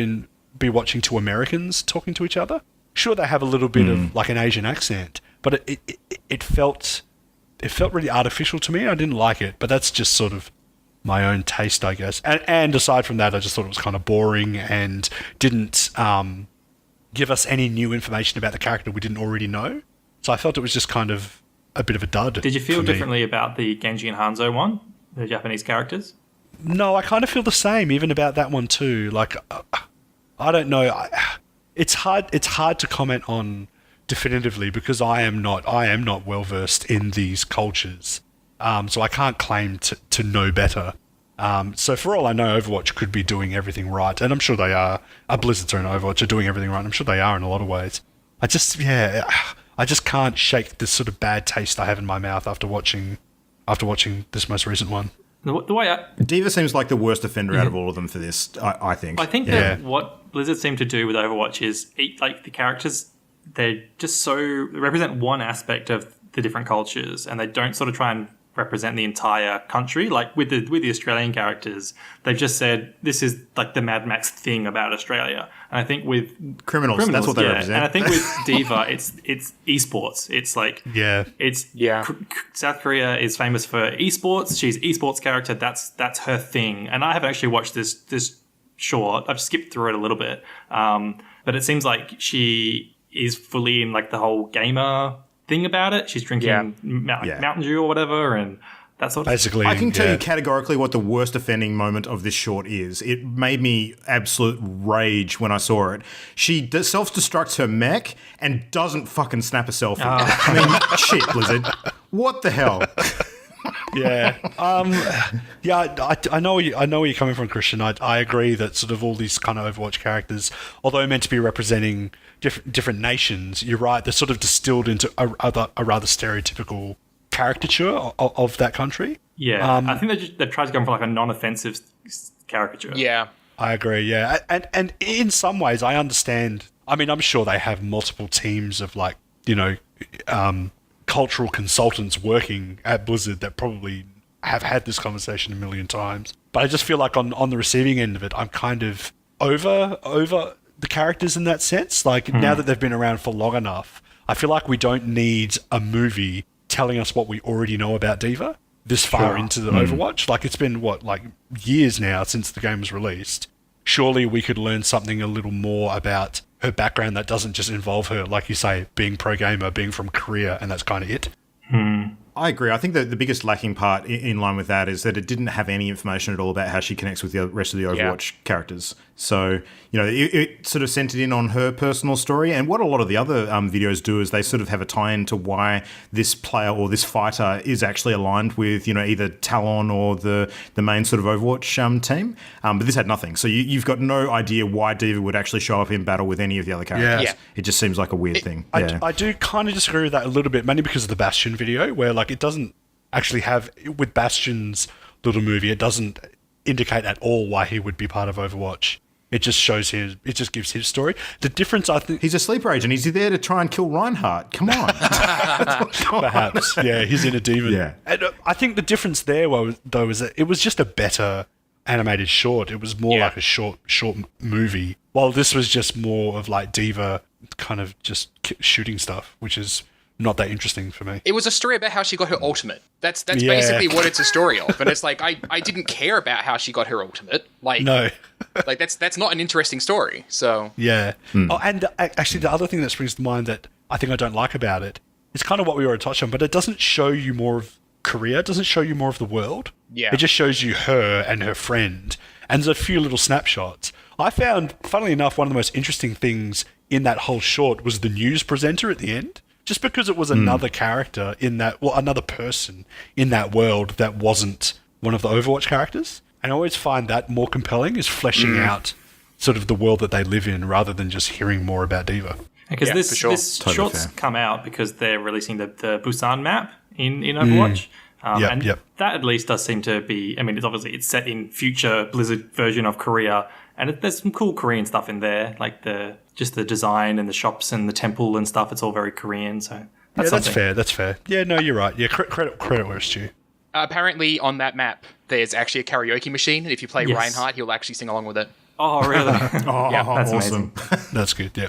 be watching two Americans talking to each other. Sure, they have a little bit of like an Asian accent, but it felt really artificial to me. I didn't like it, but that's just sort of my own taste, I guess. And aside from that, I just thought it was kind of boring and didn't give us any new information about the character we didn't already know. So I felt it was just kind of a bit of a dud. Did you feel differently about the Genji and Hanzo one, the Japanese characters? No, I kind of feel the same, even about that one too. Like, I don't know. It's hard to comment on definitively because I am not well versed in these cultures, so I can't claim to know better. So for all I know, Overwatch could be doing everything right, and I'm sure they are. Blizzard's own Overwatch are doing everything right. I'm sure they are in a lot of ways. I just can't shake this sort of bad taste I have in my mouth after watching this most recent one. The way D.Va seems like the worst offender out of all of them for this, I think. I think that what Blizzard seem to do with Overwatch is like the characters, they represent one aspect of the different cultures, and they don't sort of try and represent the entire country. Like with the Australian characters, they've just said this is like the Mad Max thing about Australia. And I think with criminals that's what they represent. And I think with D.Va, it's esports. It's like South Korea is famous for esports. She's esports character. That's her thing. And I haven't actually watched this short. I've skipped through it a little bit, but it seems like she is fully in like the whole gamer thing about it. She's drinking Mountain Dew or whatever, and that sort of basically. I can tell you categorically what the worst offending moment of this short is. It made me absolute rage when I saw it. She self-destructs her mech and doesn't fucking snap a selfie. I mean, shit, Blizzard. What the hell? I know where you're coming from, Christian. I agree that sort of all these kind of Overwatch characters, although meant to be representing different nations, you're right, they're sort of distilled into a rather stereotypical caricature of that country. Yeah, I think they've tried to go for like a non-offensive caricature. Yeah, I agree. Yeah, and in some ways, I understand. I mean, I'm sure they have multiple teams of like cultural consultants working at Blizzard that probably have had this conversation a million times. But I just feel like on the receiving end of it, I'm kind of over the characters in that sense. Like now that they've been around for long enough, I feel like we don't need a movie telling us what we already know about D.Va this far into the Overwatch. Like it's been years now since the game was released. Surely we could learn something a little more about her background that doesn't just involve her, like you say, being pro gamer, being from Korea, and that's kind of it. I agree. I think that the biggest lacking part in line with that is that it didn't have any information at all about how she connects with the rest of the Overwatch characters. So, it sort of centered in on her personal story. And what a lot of the other videos do is they sort of have a tie-in to why this player or this fighter is actually aligned with, either Talon or the main sort of Overwatch team. But this had nothing. So you've got no idea why D.Va would actually show up in battle with any of the other characters. Yeah. It just seems like a weird thing. I do kind of disagree with that a little bit, mainly because of the Bastion video, where it doesn't actually have, with Bastion's little movie, it doesn't indicate at all why he would be part of Overwatch. It just shows it just gives his story. The difference, I think... He's a sleeper agent. He's there to try and kill Reinhardt. Come on. Perhaps. Yeah, he's in a demon. Yeah. And I think the difference there, though, is that it was just a better animated short. It was more like a short movie. While this was just more of like D.Va kind of just shooting stuff, which is not that interesting for me. It was a story about how she got her ultimate. That's basically what it's a story of. And it's like, I didn't care about how she got her ultimate. No. That's not an interesting story. So yeah. Oh, and actually the other thing that springs to mind that I think I don't like about it is kind of what we already touched on, but it doesn't show you more of Korea. It doesn't show you more of the world. Yeah. It just shows you her and her friend. And there's a few little snapshots. I found, funnily enough, one of the most interesting things in that whole short was the news presenter at the end. Just because it was another character in that, another person in that world that wasn't one of the Overwatch characters. And I always find that more compelling is fleshing out sort of the world that they live in rather than just hearing more about D.Va. Because this short's come out because they're releasing the Busan map in Overwatch. That at least does seem to be, I mean, it's set in future Blizzard version of Korea. And there's some cool Korean stuff in there, like the design and the shops and the temple and stuff. It's all very Korean, so that's fair. That's fair. Yeah, no, you're right. Yeah, credit where it's due. Apparently, on that map, there's actually a karaoke machine, and if you play Reinhardt, he'll actually sing along with it. Oh, really? That's awesome. That's good. Yeah.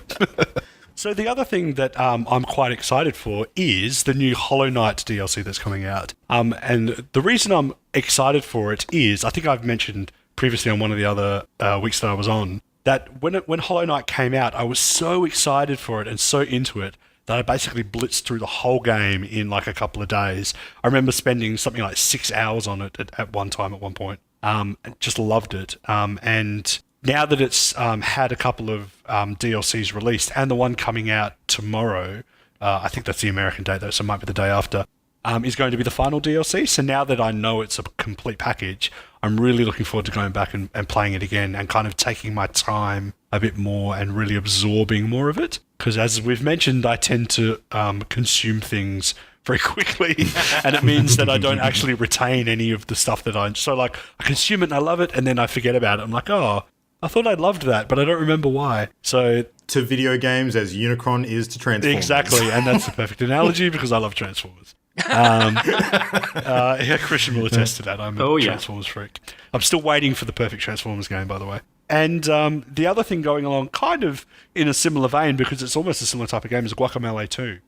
So the other thing that I'm quite excited for is the new Hollow Knight DLC that's coming out. And the reason I'm excited for it is, I think I've mentioned previously on one of the other weeks that I was on, that when Hollow Knight came out, I was so excited for it and so into it that I basically blitzed through the whole game in like a couple of days. I remember spending something like 6 hours on it at one point. Just loved it. And now that it's had a couple of DLCs released, and the one coming out tomorrow, I think that's the American date though, so it might be the day after, is going to be the final DLC. So now that I know it's a complete package, I'm really looking forward to going back and playing it again and kind of taking my time a bit more and really absorbing more of it. Because as we've mentioned, I tend to consume things very quickly, and it means that I don't actually retain any of the stuff that I consume it and I love it, and then I forget about it. I'm like, oh, I thought I loved that, but I don't remember why. So to video games as Unicron is to Transformers. Exactly, and that's the perfect analogy because I love Transformers. Christian will attest to that. I'm a Transformers freak. I'm still waiting for the perfect Transformers game, by the way. And the other thing going along kind of in a similar vein, because it's almost a similar type of game, is Guacamelee 2,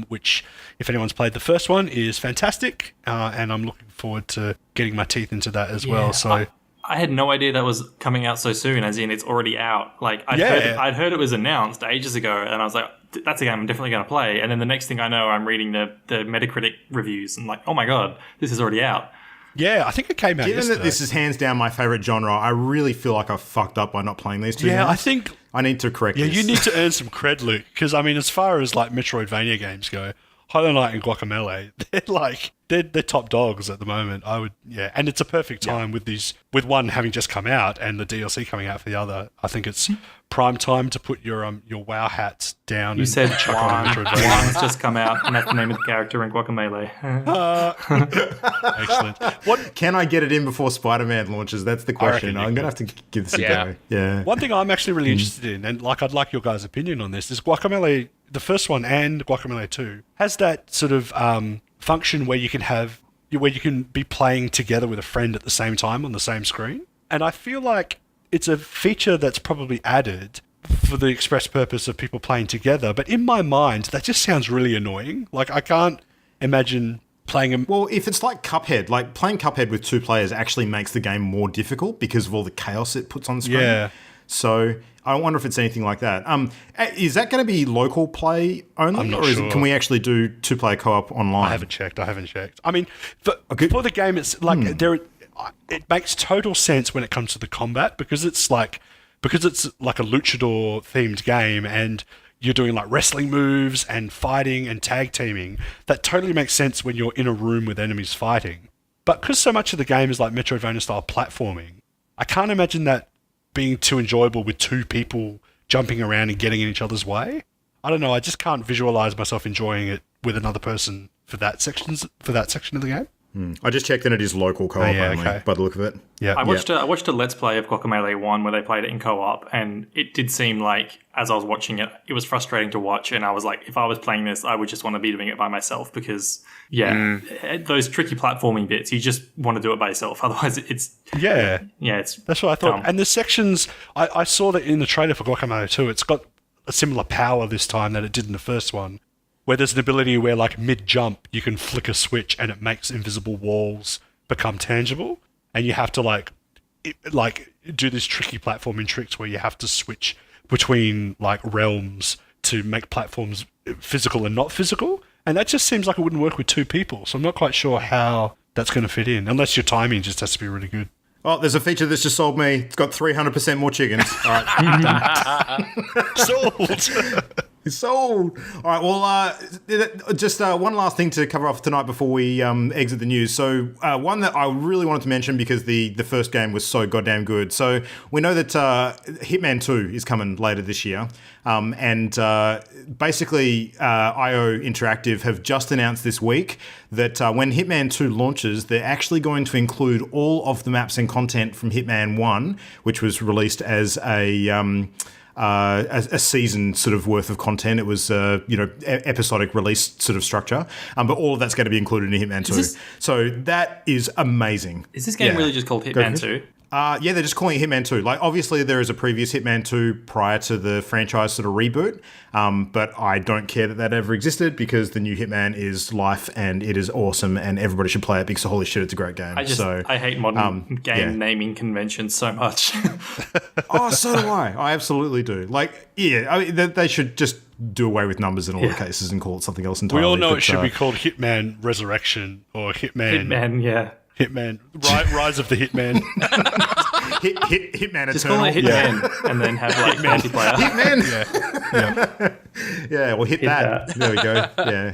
which, if anyone's played the first one, is fantastic, and I'm looking forward to getting my teeth into that as well. So I had no idea that was coming out so soon, as in it's already out. Like I'd heard it was announced ages ago, and I was like, that's a game I'm definitely going to play. And then the next thing I know, I'm reading the Metacritic reviews and like, oh my God, this is already out. Yeah, I think it came out yesterday. Given that this is hands down my favourite genre, I really feel like I fucked up by not playing these two games. I think I need to correct this. Yeah, you need to earn some cred, Luke, because I mean, as far as like Metroidvania games go, Hollow Knight and Guacamelee, they're top dogs at the moment. And it's a perfect time with one having just come out and the DLC coming out for the other. I think it's prime time to put your WoW hats down. You said chuck on Metroidvania. One's just come out, and that's the name of the character in Guacamelee. Excellent. What can I get it in before Spider-Man launches? That's the question. I'm going to have to give this a go. Yeah. One thing I'm actually really interested in, and I'd like your guys' opinion on this, is Guacamelee. The first one and Guacamelee 2 has that sort of function where you can be playing together with a friend at the same time on the same screen. And I feel like it's a feature that's probably added for the express purpose of people playing together. But in my mind, that just sounds really annoying. Like, I can't imagine playing a... Well, if it's like Cuphead, like playing Cuphead with two players actually makes the game more difficult because of all the chaos it puts on screen. Yeah. So I wonder if it's anything like that. Is that going to be local play only? I'm not sure. Can we actually do two-player co-op online? I haven't checked. I mean, for the game, it's like it makes total sense when it comes to the combat because it's like a luchador-themed game and you're doing like wrestling moves and fighting and tag teaming. That totally makes sense when you're in a room with enemies fighting. But because so much of the game is like Metroidvania-style platforming, I can't imagine that being too enjoyable with two people jumping around and getting in each other's way. I don't know. I just can't visualize myself enjoying it with another person for that section of the game. I just checked and it is local co-op only, by the look of it. Yeah, I watched a Let's Play of Guacamelee 1 where they played it in co-op, and it did seem like, as I was watching it, it was frustrating to watch, and I was like, if I was playing this, I would just want to be doing it by myself because, those tricky platforming bits, you just want to do it by yourself. Otherwise, it's... That's what I thought. Dumb. And the sections, I saw that in the trailer for Guacamelee 2, it's got a similar power this time that it did in the first one, where there's an ability where, like, mid-jump, you can flick a switch and it makes invisible walls become tangible. And you have to, do this tricky platforming tricks where you have to switch between, like, realms to make platforms physical and not physical. And that just seems like it wouldn't work with two people. So I'm not quite sure how that's going to fit in, unless your timing just has to be really good. Oh, there's a feature that's just sold me. It's got 300% more chickens. All right. Sold. It's sold. All right, well, just one last thing to cover off tonight before we exit the news. So one that I really wanted to mention because the first game was so goddamn good. So we know that Hitman 2 is coming later this year. And basically, IO Interactive have just announced this week that when Hitman 2 launches, they're actually going to include all of the maps and content from Hitman 1, which was released as a season sort of worth of content. It was, episodic release sort of structure. But all of that's going to be included in Hitman 2. So that is amazing. Is this game really just called Hitman 2? They're just calling it Hitman 2. Like, obviously, there is a previous Hitman 2 prior to the franchise sort of reboot, but I don't care that ever existed because the new Hitman is life and it is awesome and everybody should play it because holy shit, it's a great game. I hate modern game naming conventions so much. Oh, so do I. I absolutely do. They should just do away with numbers in all the cases and call it something else entirely. We all know it should be called Hitman Resurrection or Hitman... Hitman, Hitman. Rise of the Hitman. Hitman Just Eternal. call it Hitman and then have like multiplayer. Hitman. Yeah, well, hit that. There we go. Yeah.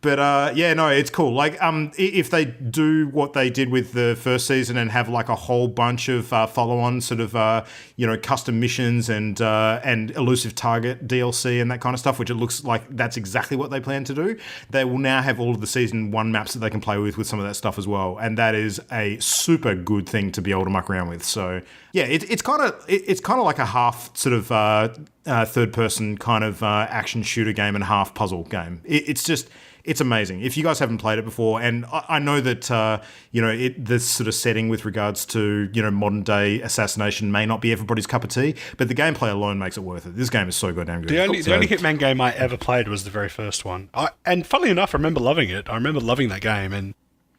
But no, it's cool. Like, if they do what they did with the first season and have like a whole bunch of follow-on sort of custom missions and elusive target DLC and that kind of stuff, which it looks like that's exactly what they plan to do, they will now have all of the season 1 maps that they can play with some of that stuff as well, and that is a super good thing to be able to muck around with. So yeah, it's kind of like a half sort of third-person kind of action shooter game and half puzzle game. It's amazing. If you guys haven't played it before, and I know that this sort of setting with regards to modern day assassination may not be everybody's cup of tea, but the gameplay alone makes it worth it. This game is so goddamn good. The only Hitman game I ever played was the very first one, and funnily enough, I remember loving it. I remember loving that game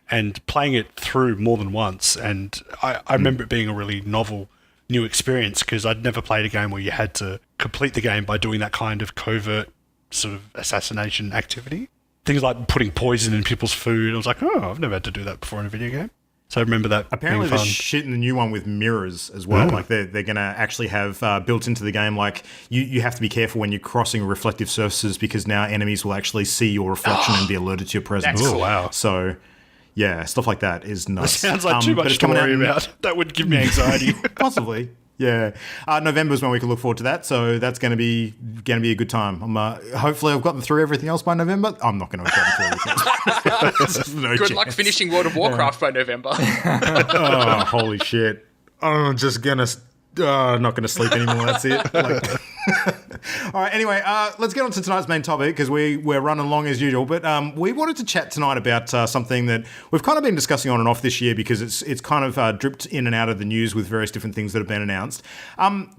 and playing it through more than once, and I remember it being a really novel new experience because I'd never played a game where you had to complete the game by doing that kind of covert sort of assassination activity. Things like putting poison in people's food. I was like, oh, I've never had to do that before in a video game. So I remember that. Apparently, there's shit in the new one with mirrors as well. Like they're going to actually have built into the game. Like you have to be careful when you're crossing reflective surfaces because now enemies will actually see your reflection and be alerted to your presence. Oh wow! So yeah, stuff like that is nuts. That sounds like too much to worry about. That would give me anxiety. Possibly. Yeah, November is when we can look forward to that. So that's going to be a good time. Hopefully I've gotten through everything else by November. I'm not going to have gotten through everything else. Good luck finishing World of Warcraft by November. Oh, holy shit! I'm just not gonna sleep anymore. That's it. All right. Anyway, let's get on to tonight's main topic because we're running long as usual. But we wanted to chat tonight about something that we've kind of been discussing on and off this year because it's kind of dripped in and out of the news with various different things that have been announced.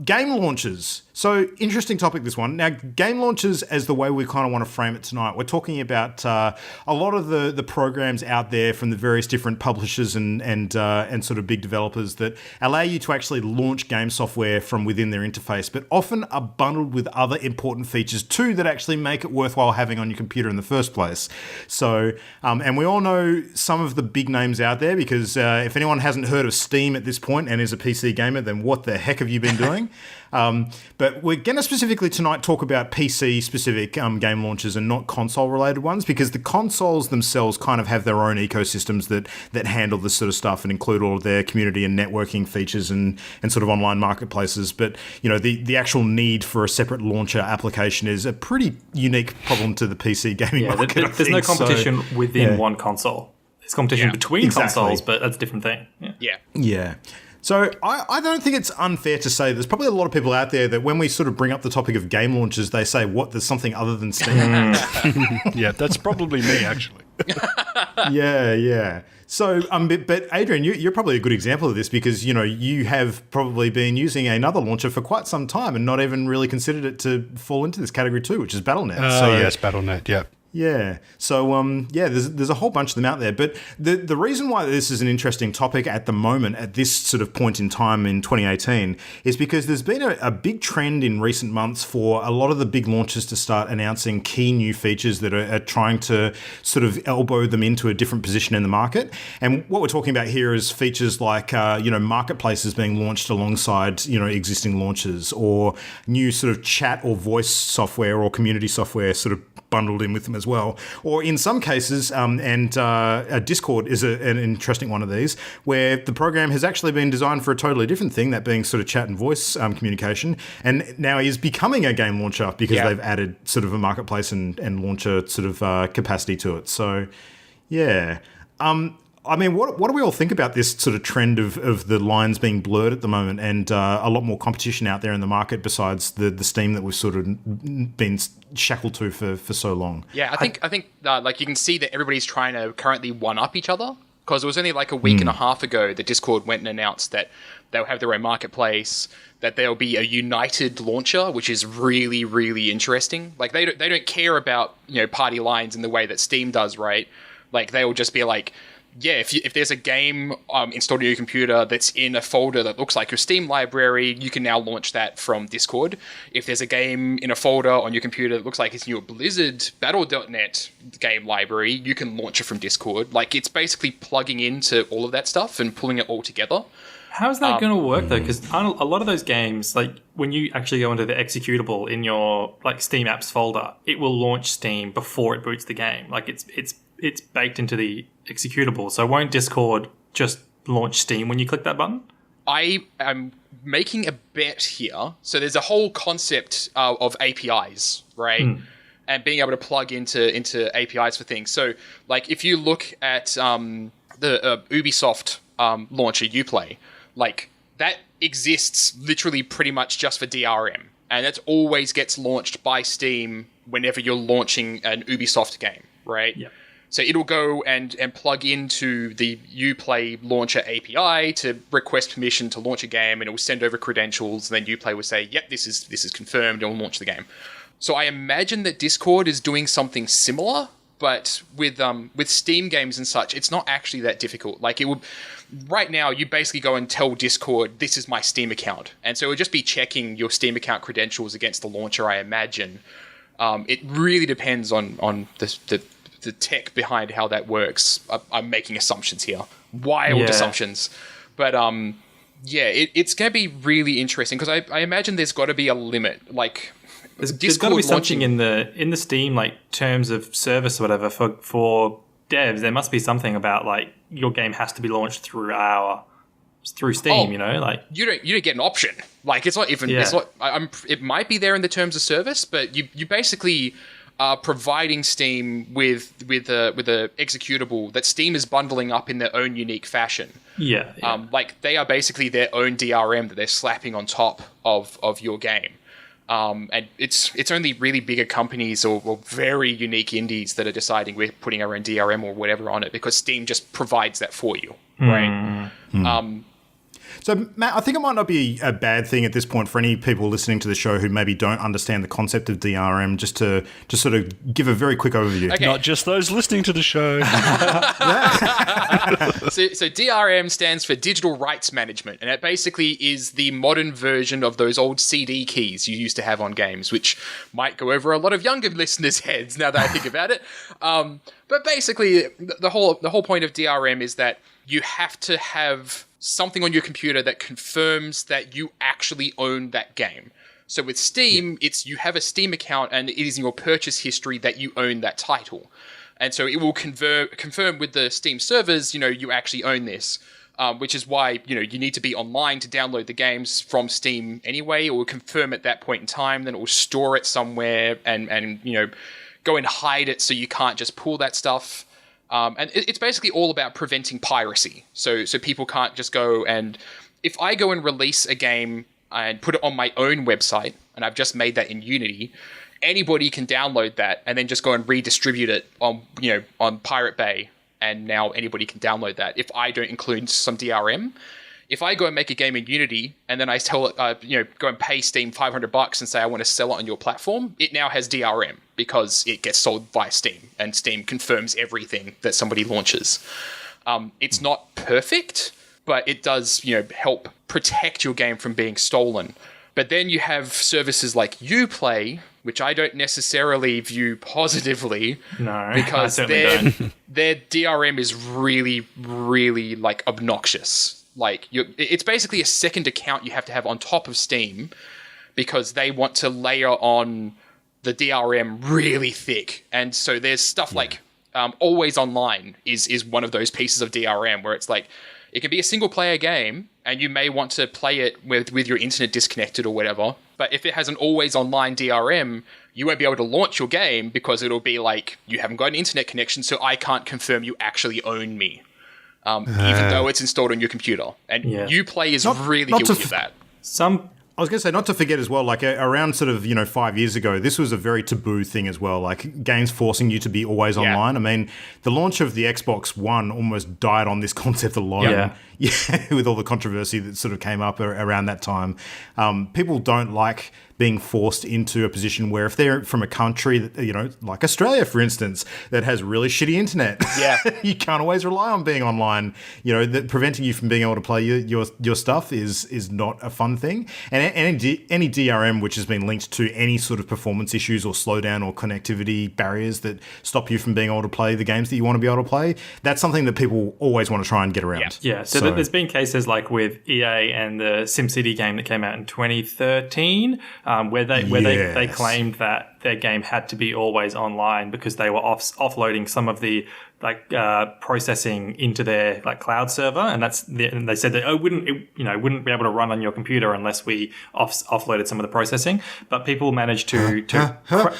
Game launches. So interesting topic, this one. Now, game launches as the way we kind of want to frame it tonight. We're talking about a lot of the programs out there from the various different publishers and sort of big developers that allow you to actually launch game software from within their interface, but often are bundled with other important features too that actually make it worthwhile having on your computer in the first place. So, and we all know some of the big names out there because if anyone hasn't heard of Steam at this point and is a PC gamer, then what the heck have you been doing? But we're going to specifically tonight talk about PC-specific game launches and not console-related ones because the consoles themselves kind of have their own ecosystems that handle this sort of stuff and include all of their community and networking features and sort of online marketplaces. But, the actual need for a separate launcher application is a pretty unique problem to the PC gaming market. There's no competition within one console. There's competition between consoles, but that's a different thing. Yeah. So I don't think it's unfair to say there's probably a lot of people out there that when we sort of bring up the topic of game launches, they say, what, there's something other than Steam? Yeah, that's probably me, actually. Yeah. So, but Adrian, you're probably a good example of this because, you have probably been using another launcher for quite some time and not even really considered it to fall into this category too, which is Battle.net. Yes, Battle.net, yeah. Yeah. So, there's a whole bunch of them out there. But the reason why this is an interesting topic at the moment, at this sort of point in time in 2018, is because there's been a big trend in recent months for a lot of the big launchers to start announcing key new features that are trying to sort of elbow them into a different position in the market. And what we're talking about here is features like, marketplaces being launched alongside, existing launchers, or new sort of chat or voice software or community software sort of bundled in with them as well. Or in some cases, Discord is an interesting one of these, where the program has actually been designed for a totally different thing, that being sort of chat and voice communication, and now is becoming a game launcher because they've added sort of a marketplace and launcher sort of capacity to it. So, yeah. What do we all think about this sort of trend of the lines being blurred at the moment and a lot more competition out there in the market besides the Steam that we've sort of been shackled to for so long? Yeah, I think you can see that everybody's trying to currently one-up each other because it was only like a week and a half ago that Discord went and announced that they'll have their own marketplace, that there'll be a united launcher, which is really, really interesting. Like they don't care about party lines in the way that Steam does, right? Like they will just be like, yeah, if there's a game installed on your computer that's in a folder that looks like your Steam library, you can now launch that from Discord. If there's a game in a folder on your computer that looks like it's in your Blizzard Battle.net game library, you can launch it from Discord. Like, it's basically plugging into all of that stuff and pulling it all together. How's that going to work though? Because a lot of those games, like when you actually go into the executable in your like Steam apps folder, it will launch Steam before it boots the game. Like it's baked into the executable. So won't Discord just launch Steam when you click that button? I am making a bet here. So there's a whole concept of APIs, right? And being able to plug into APIs for things. So like if you look at the Ubisoft launcher Uplay, like that exists literally pretty much just for DRM. And that always gets launched by Steam whenever you're launching an Ubisoft game, right? Yeah. So it'll go and plug into the Uplay launcher API to request permission to launch a game, and it will send over credentials, and then Uplay will say, yep, this is confirmed, and will launch the game. So I imagine that Discord is doing something similar, but with Steam games and such, it's not actually that difficult. Like it would, right now, you basically go and tell Discord, this is my Steam account. And so it would just be checking your Steam account credentials against the launcher, I imagine. It really depends on the tech behind how that works. I'm making assumptions here. Wild assumptions. But it's going to be really interesting because I imagine there's got to be a limit. Like there's got to be something in the Steam like terms of service or whatever for devs. There must be something about like your game has to be launched through Steam. You know, like you don't get an option. Like it's not even. Yeah. It's not. It might be there in the terms of service, but you basically are providing Steam with a executable that Steam is bundling up in their own unique fashion. Yeah. Like they are basically their own DRM that they're slapping on top of your game. And it's only really bigger companies or very unique indies that are deciding we're putting our own DRM or whatever on it because Steam just provides that for you, right? So, Matt, I think it might not be a bad thing at this point for any people listening to the show who maybe don't understand the concept of DRM, just to sort of give a very quick overview. Okay. Not just those listening to the show. So DRM stands for Digital Rights Management, and it basically is the modern version of those old CD keys you used to have on games, which might go over a lot of younger listeners' heads now that I think about it. But basically, the whole point of DRM is that you have to have something on your computer that confirms that you actually own that game. So with Steam, it's you have a Steam account and it is in your purchase history that you own that title. And so it will confirm with the Steam servers, you actually own this, which is why, you need to be online to download the games from Steam anyway. It will confirm at that point in time, then it will store it somewhere and go and hide it so you can't just pull that stuff. And it's basically all about preventing piracy. So people can't just go and... If I go and release a game and put it on my own website, and I've just made that in Unity, anybody can download that and then just go and redistribute it on Pirate Bay, and now anybody can download that. If I don't include some DRM... If I go and make a game in Unity and then I tell it, go and pay Steam $500 and say I want to sell it on your platform, it now has DRM because it gets sold via Steam and Steam confirms everything that somebody launches. It's not perfect, but it does, help protect your game from being stolen. But then you have services like Uplay, which I don't necessarily view positively. No, because their DRM is really, really like obnoxious. Like it's basically a second account you have to have on top of Steam because they want to layer on the DRM really thick. And so there's stuff like Always Online is one of those pieces of DRM where it's like it can be a single player game and you may want to play it with your internet disconnected or whatever. But if it has an Always Online DRM, you won't be able to launch your game because it'll be like, you haven't got an internet connection, so I can't confirm you actually own me. Even though it's installed on your computer. And Uplay is really guilty of that. I was going to say, not to forget as well, like around sort of, 5 years ago, this was a very taboo thing as well, like games forcing you to be always online. I mean, the launch of the Xbox One almost died on this concept alone. Yeah, with all the controversy that sort of came up around that time. People don't like being forced into a position where if they're from a country that, you know, like Australia, for instance, that has really shitty internet, you can't always rely on being online. You know, that preventing you from being able to play your stuff is not a fun thing. And any DRM which has been linked to any sort of performance issues or slowdown or connectivity barriers that stop you from being able to play the games that you want to be able to play, that's something that people always want to try and get around. Yeah. So there's been cases like with EA and the SimCity game that came out in 2013, where they claimed that their game had to be always online because they were offloading some of the processing into their cloud server, and they said that wouldn't be able to run on your computer unless we offloaded some of the processing. But people managed to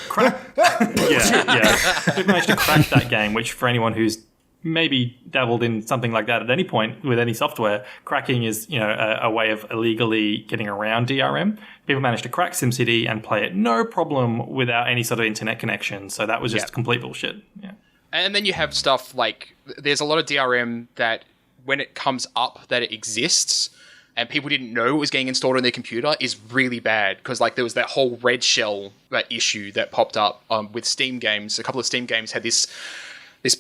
crack people managed to crack that game, which for anyone who's maybe dabbled in something like that at any point with any software, cracking is a way of illegally getting around DRM. People managed to crack SimCity and play it no problem without any sort of internet connection. So that was just complete bullshit. Yeah. And then you have stuff like, there's a lot of DRM that when it comes up that it exists and people didn't know it was getting installed on their computer is really bad. Because there was that whole red shell issue that popped up with Steam games. A couple of Steam games had this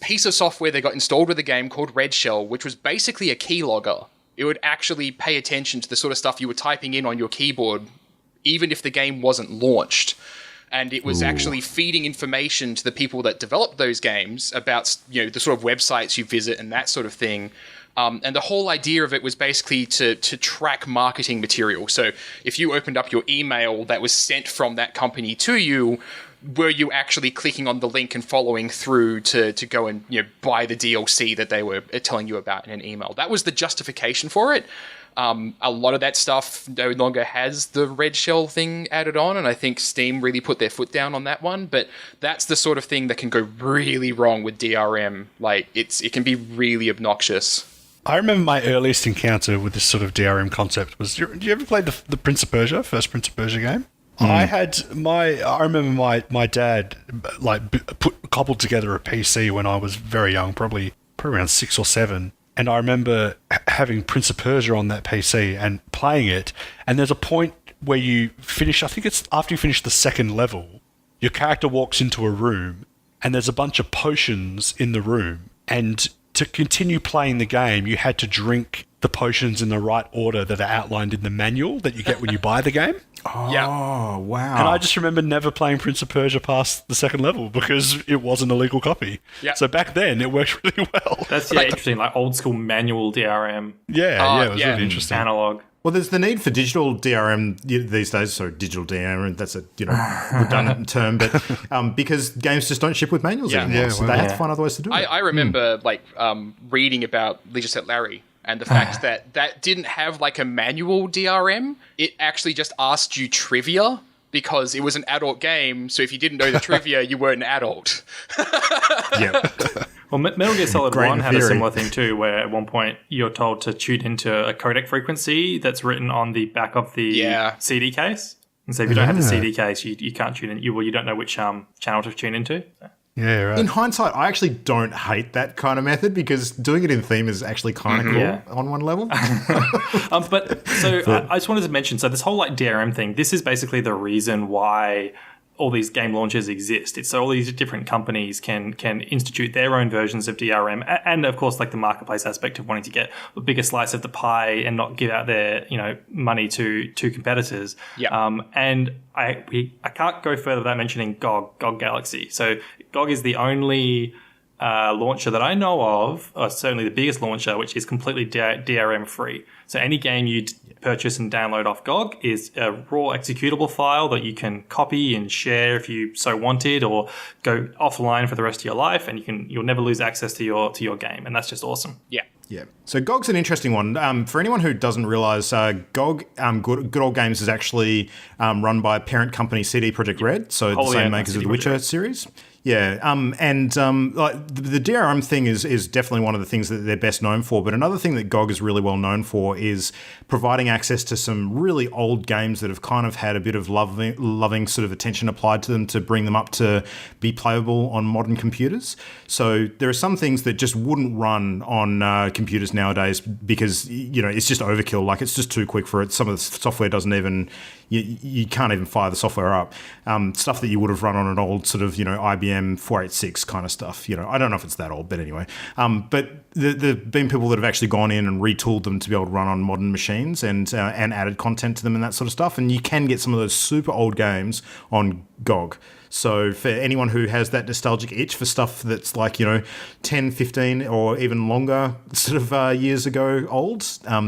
piece of software that got installed with the game called Red Shell, which was basically a keylogger. It would actually pay attention to the sort of stuff you were typing in on your keyboard, even if the game wasn't launched. And it was actually feeding information to the people that developed those games about, the sort of websites you visit and that sort of thing. And the whole idea of it was basically to track marketing material. So if you opened up your email that was sent from that company to you, were you actually clicking on the link and following through to go and buy the DLC that they were telling you about in an email? That was the justification for it. A lot of that stuff no longer has the red shell thing added on, and I think Steam really put their foot down on that one. But that's the sort of thing that can go really wrong with DRM. It can be really obnoxious. I remember my earliest encounter with this sort of DRM concept was, do you ever play the Prince of Persia, first Prince of Persia game? I remember my dad cobbled together a PC when I was very young, probably around 6 or 7. And I remember having Prince of Persia on that PC and playing it. And there's a point where you finish, I think it's after you finish the second level, your character walks into a room and there's a bunch of potions in the room. And to continue playing the game, you had to drink the potions in the right order that are outlined in the manual that you get when you buy the game. Oh, wow. And I just remember never playing Prince of Persia past the second level because it was an illegal copy. Yeah. So back then, it worked really well. That's interesting, old school manual DRM. Yeah, it was really interesting. Analog. Well, there's the need for digital DRM these days. So digital DRM, that's a redundant term, but because games just don't ship with manuals anymore, so they have to find other ways to do it. I remember reading about Leisure Set Larry and the fact that didn't have a manual DRM. It actually just asked you trivia because it was an adult game. So if you didn't know the trivia, you weren't an adult. Yeah. Well, Metal Gear Solid 1 had a similar thing too, where at one point you're told to tune into a codec frequency that's written on the back of the CD case. And so if you don't have the CD case, you can't tune in. You don't know which channel to tune into. So. Yeah, right. In hindsight, I actually don't hate that kind of method because doing it in theme is actually kind of cool on one level. I just wanted to mention, so this whole DRM thing, this is basically the reason why all these game launchers exist. It's so all these different companies can institute their own versions of DRM, and of course, the marketplace aspect of wanting to get a bigger slice of the pie and not give out their money to competitors. Yeah. And I can't go further without mentioning GOG Galaxy. So GOG is the only launcher that I know of, or certainly the biggest launcher, which is completely DRM free. So any game you purchase and download off GOG is a raw executable file that you can copy and share if you so wanted, or go offline for the rest of your life, and you'll never lose access to your game, and that's just awesome. Yeah. Yeah. So GOG's an interesting one. For anyone who doesn't realize, GOG, Good Old Games, is actually run by parent company CD Projekt Red, so the same makers of the Witcher series. Yeah, like the DRM thing is definitely one of the things that they're best known for. But another thing that GOG is really well known for is providing access to some really old games that have kind of had a bit of loving sort of attention applied to them to bring them up to be playable on modern computers. So there are some things that just wouldn't run on computers nowadays because it's just overkill. Like it's just too quick for it. Some of the software doesn't even. You can't even fire the software up. Stuff that you would have run on an old sort of, IBM 486 kind of stuff. I don't know if it's that old, but anyway. But there have been people that have actually gone in and retooled them to be able to run on modern machines and added content to them and that sort of stuff. And you can get some of those super old games on GOG. So for anyone who has that nostalgic itch for stuff that's like, 10, 15 or even longer sort of years ago old,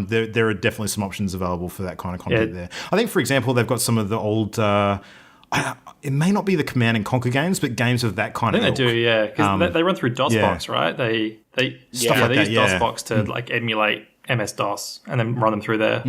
there are definitely some options available for that kind of content there. I think, for example, they've got some of the old... it may not be the Command and Conquer games, but games of that kind of ilk. They do, yeah. Because they run through DOSBox, right? They use DOSBox to like emulate MS-DOS and then run them through there.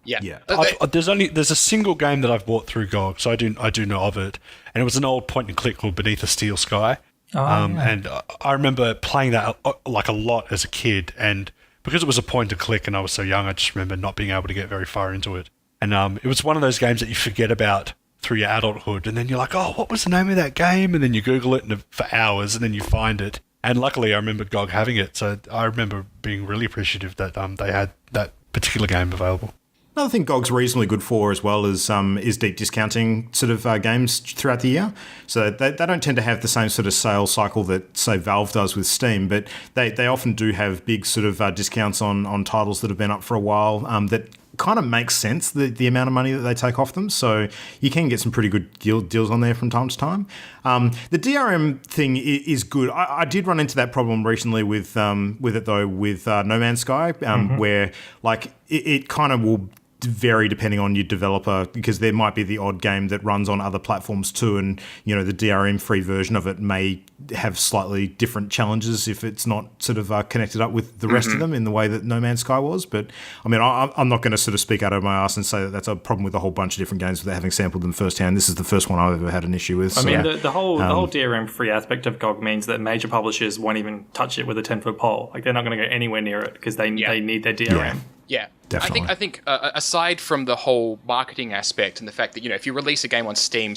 Yeah. There's a single game that I've bought through GOG, so I do know of it, and it was an old point and click called Beneath a Steel Sky. And I remember playing that like a lot as a kid, and because it was a point and click and I was so young, I just remember not being able to get very far into it. And it was one of those games that you forget about through your adulthood, and then you're like, oh, what was the name of that game? And then you Google it for hours, and then you find it. And luckily, I remember GOG having it, so I remember being really appreciative that they had that particular game available. Another thing GOG's reasonably good for as well is deep discounting sort of games throughout the year. So they don't tend to have the same sort of sales cycle that, say, Valve does with Steam, but they often do have big sort of discounts on titles that have been up for a while that kind of makes sense, the amount of money that they take off them. So you can get some pretty good deals on there from time to time. The DRM thing is good. I did run into that problem recently with it though, with No Man's Sky, where like it kind of will vary depending on your developer, because there might be the odd game that runs on other platforms too, and the DRM free version of it may have slightly different challenges if it's not sort of connected up with the rest of them in the way that No Man's Sky was. But I mean, I'm not going to sort of speak out of my ass and say that that's a problem with a whole bunch of different games without having sampled them firsthand. This is the first one I've ever had an issue with. I mean, the whole DRM free aspect of GOG means that major publishers won't even touch it with a 10-foot pole. Like they're not going to go anywhere near it because they need their DRM. Yeah. Definitely. I think aside from the whole marketing aspect and the fact that, if you release a game on Steam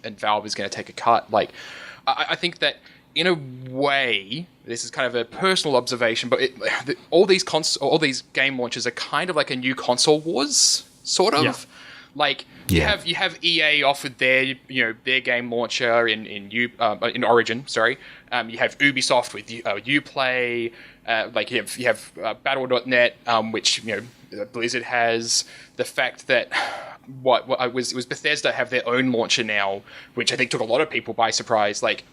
and Valve is going to take a cut, like, I think that in a way, this is kind of a personal observation, but all these game launches are kind of like a new console wars, sort of. Yeah. Like you have EA offered their game launcher in Origin, sorry. You have Ubisoft with Uplay. Like you have Battle.net, which Blizzard has. The fact that it was Bethesda have their own launcher now, which I think took a lot of people by surprise. Like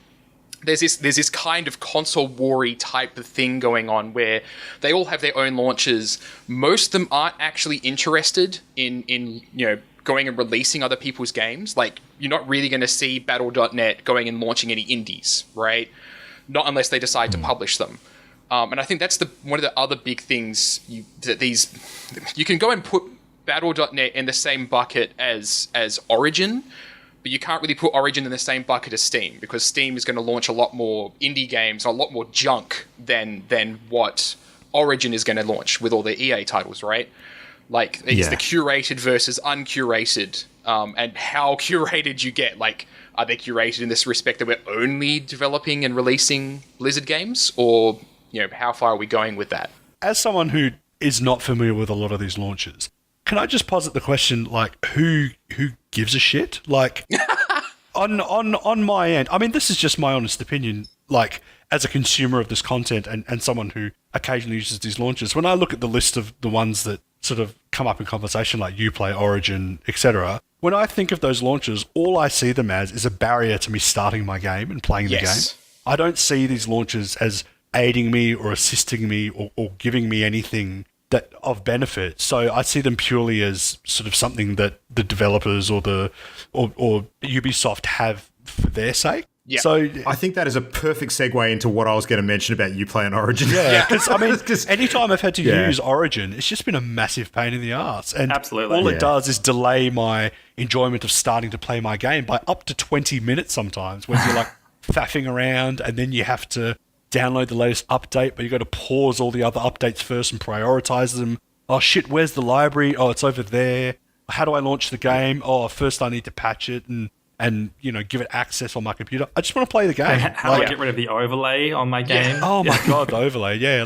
there's this kind of console war-y type of thing going on where they all have their own launchers. Most of them aren't actually interested in going and releasing other people's games. Like you're not really going to see Battle.net going and launching any indies, right? Not unless they decide to publish them. And I think that's one of the other big things you can go and put Battle.net in the same bucket as Origin, but you can't really put Origin in the same bucket as Steam, because Steam is going to launch a lot more indie games, a lot more junk than what Origin is going to launch with all the EA titles, right? Like it's the curated versus uncurated, and how curated you get. Like, are they curated in this respect that we're only developing and releasing Blizzard games, or how far are we going with that? As someone who is not familiar with a lot of these launches, can I just posit the question, like, who gives a shit? Like, on my end, I mean, this is just my honest opinion, like, as a consumer of this content and someone who occasionally uses these launches, when I look at the list of the ones that sort of come up in conversation, like Uplay, Origin, etc., when I think of those launches, all I see them as is a barrier to me starting my game and playing the game. I don't see these launches as aiding me or assisting me or giving me anything that of benefit. So I see them purely as sort of something that the developers or Ubisoft have for their sake. Yeah. So I think that is a perfect segue into what I was going to mention about Uplay and Origin. Yeah, because I mean, anytime I've had to use Origin, it's just been a massive pain in the arse. And all it does is delay my enjoyment of starting to play my game by up to 20 minutes sometimes, when you're like, faffing around, and then you have to download the latest update, but you got to pause all the other updates first and prioritize them. Oh shit, where's the library? Oh, it's over there. How do I launch the game? Oh, first I need to patch it and give it access on my computer. I just want to play the game. How do I get rid of the overlay on my game? Yeah. Oh my god, the overlay. Yeah,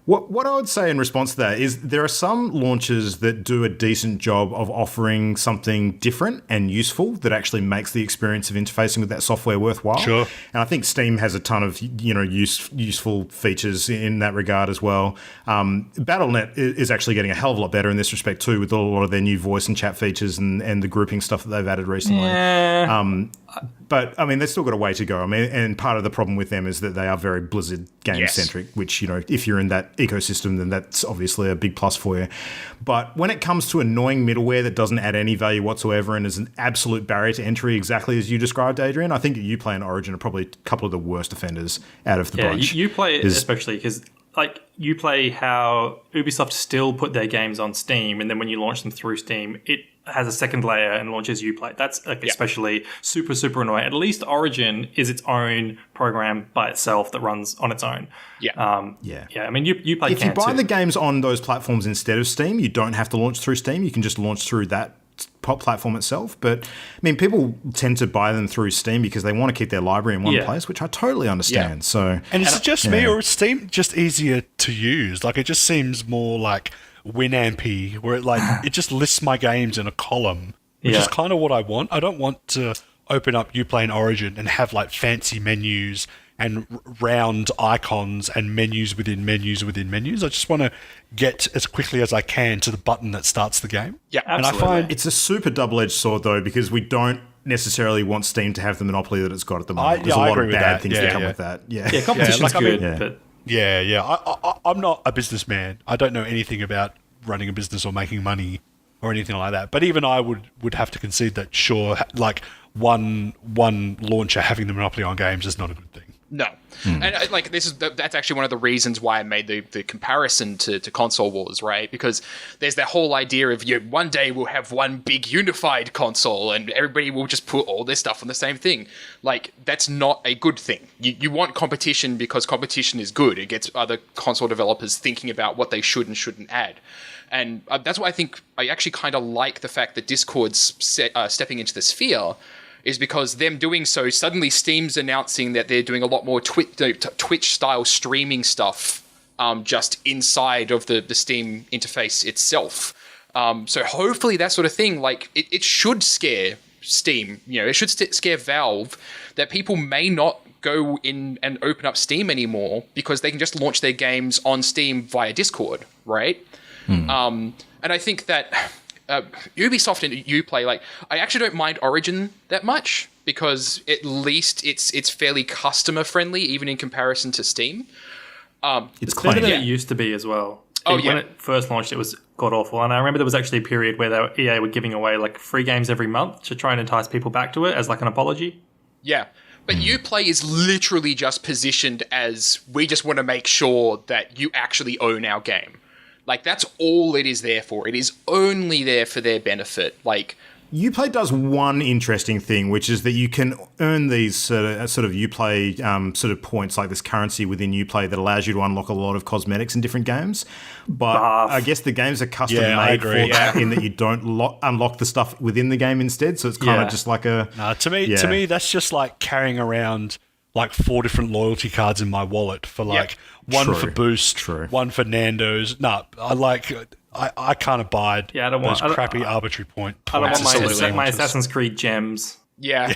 What I would say in response to that is there are some launchers that do a decent job of offering something different and useful that actually makes the experience of interfacing with that software worthwhile. Sure. And I think Steam has a ton of useful features in that regard as well. Battle.net is actually getting a hell of a lot better in this respect too, with a lot of their new voice and chat features and the grouping stuff that they've added recently. Yeah. But I mean, they've still got a way to go. I mean, and part of the problem with them is that they are very Blizzard game centric, which, if you're in that ecosystem, then that's obviously a big plus for you. But when it comes to annoying middleware that doesn't add any value whatsoever and is an absolute barrier to entry, exactly as you described, Adrian, I think Uplay and Origin are probably a couple of the worst offenders out of the bunch. Uplay especially because Uplay, how Ubisoft still put their games on Steam, and then when you launch them through Steam, it has a second layer and launches Uplay. That's especially super, super annoying. At least Origin is its own program by itself that runs on its own. Yeah. I mean, Uplay if you buy the games on those platforms instead of Steam, you don't have to launch through Steam. You can just launch through that platform itself. But I mean, people tend to buy them through Steam because they want to keep their library in one place, which I totally understand. So, and is it just me, or is Steam just easier to use? Like, it just seems more like Winampy, where it just lists my games in a column, which is kind of what I want. I don't want to open up Uplay and Origin and have fancy menus and round icons and menus within menus within menus. I just want to get as quickly as I can to the button that starts the game. Yeah, absolutely. And I find it's a super double-edged sword, though, because we don't necessarily want Steam to have the monopoly that it's got at the moment. There's a lot of bad things that come with that. Yeah, competition's good, but... I'm not a businessman. I don't know anything about running a business or making money or anything like that. But even I would have to concede that, sure, one launcher having the monopoly on games is not a good thing. No. And that's actually one of the reasons why I made the comparison to console wars, right? Because there's that whole idea of one day we'll have one big unified console and everybody will just put all their stuff on the same thing. That's not a good thing. You want competition because competition is good. It gets other console developers thinking about what they should and shouldn't add. And that's why I think I actually kind of like the fact that Discord's stepping into the sphere, is because them doing so, suddenly Steam's announcing that they're doing a lot more Twitch-style streaming stuff just inside of the Steam interface itself. So hopefully that sort of thing, it should scare Steam. It should scare Valve that people may not go in and open up Steam anymore because they can just launch their games on Steam via Discord, right? And I think that... Ubisoft and Uplay, I actually don't mind Origin that much because at least it's fairly customer friendly, even in comparison to Steam. It's better than it used to be as well. When it first launched, it was god awful, and I remember there was actually a period where EA were giving away free games every month to try and entice people back to it as an apology. Yeah. But Uplay is literally just positioned as, we just want to make sure that you actually own our game. That's all it is there for. It is only there for their benefit. Uplay does one interesting thing, which is that you can earn these sort of Uplay sort of points, like this currency within Uplay that allows you to unlock a lot of cosmetics in different games. But I guess the games are custom made for that, in that you don't unlock the stuff within the game instead. So it's kind of just like a... to me, that's just like carrying around 4 different loyalty cards in my wallet for one for Boost, one for Nando's. I can't abide those crappy arbitrary points. I don't want my Assassin's Creed gems. Yeah.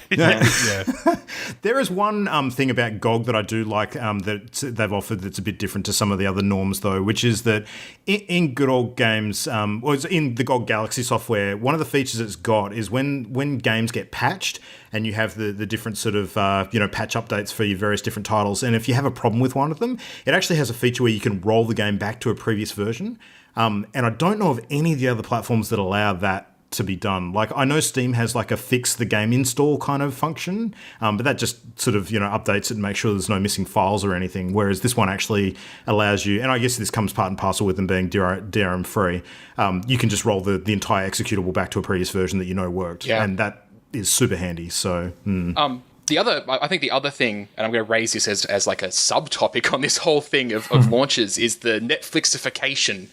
There is one thing about GOG that I do like that they've offered that's a bit different to some of the other norms, though, which is that in good old games, or in the GOG Galaxy software, one of the features it's got is when games get patched and you have the different sort of patch updates for your various different titles, and if you have a problem with one of them, it actually has a feature where you can roll the game back to a previous version. And I don't know of any of the other platforms that allow that to be done. I know Steam has a fix the game install kind of function, but that just sort of updates it and makes sure there's no missing files or anything, whereas this one actually allows you, and I guess this comes part and parcel with them being DRM free, you can just roll the entire executable back to a previous version that worked, and that is super handy. So I think the other thing, and I'm going to raise this as like a subtopic on this whole thing of launches, is the Netflixification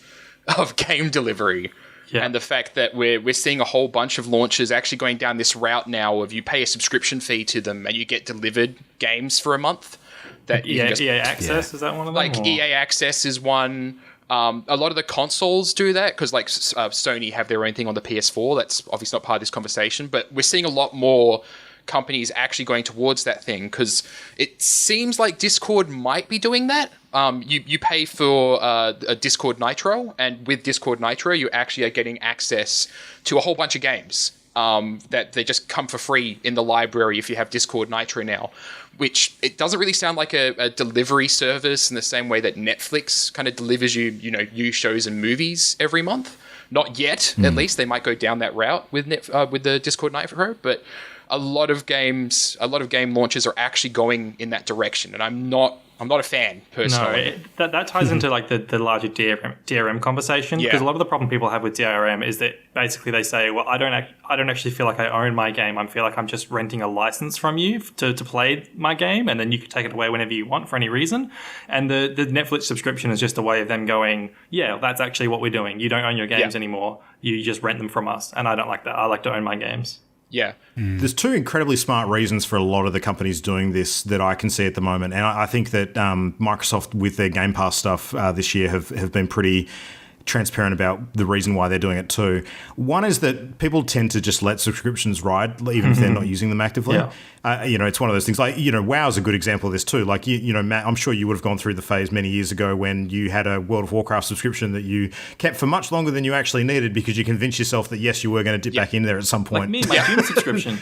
of game delivery. Yeah. And the fact that we're seeing a whole bunch of launches actually going down this route now of you pay a subscription fee to them and you get delivered games for a month. That EA Access, is that one of them? Like EA Access is one. A lot of the consoles do that because like Sony have their own thing on the PS4. That's obviously not part of this conversation, but we're seeing a lot more companies actually going towards that thing because it seems like Discord might be doing that. You pay for a Discord Nitro, and with Discord Nitro, you actually are getting access to a whole bunch of games that they just come for free in the library if you have Discord Nitro now, which it doesn't really sound like a delivery service in the same way that Netflix kind of delivers you shows and movies every month. Not yet, at least. They might go down that route with the Discord Nitro, but a lot of game launches are actually going in that direction, and I'm not a fan personally. No, that ties into like the larger DRM conversation, because a lot of the problem people have with DRM is that basically they say, well, I don't actually feel like I own my game. I feel like I'm just renting a license from you to play my game, and then you can take it away whenever you want for any reason. And the Netflix subscription is just a way of them going, yeah, that's actually what we're doing. You don't own your games anymore. You just rent them from us, and I don't like that. I like to own my games. Yeah. There's two incredibly smart reasons for a lot of the companies doing this that I can see at the moment. And I think that Microsoft, with their Game Pass stuff this year, have been pretty transparent about the reason why they're doing it too. One is that people tend to just let subscriptions ride, even if they're not using them actively. Yeah. It's one of those things. Like, WoW's a good example of this too. Like, Matt, I'm sure you would have gone through the phase many years ago when you had a World of Warcraft subscription that you kept for much longer than you actually needed because you convinced yourself that yes, you were going to dip back in there at some point. Like me, my gym subscription.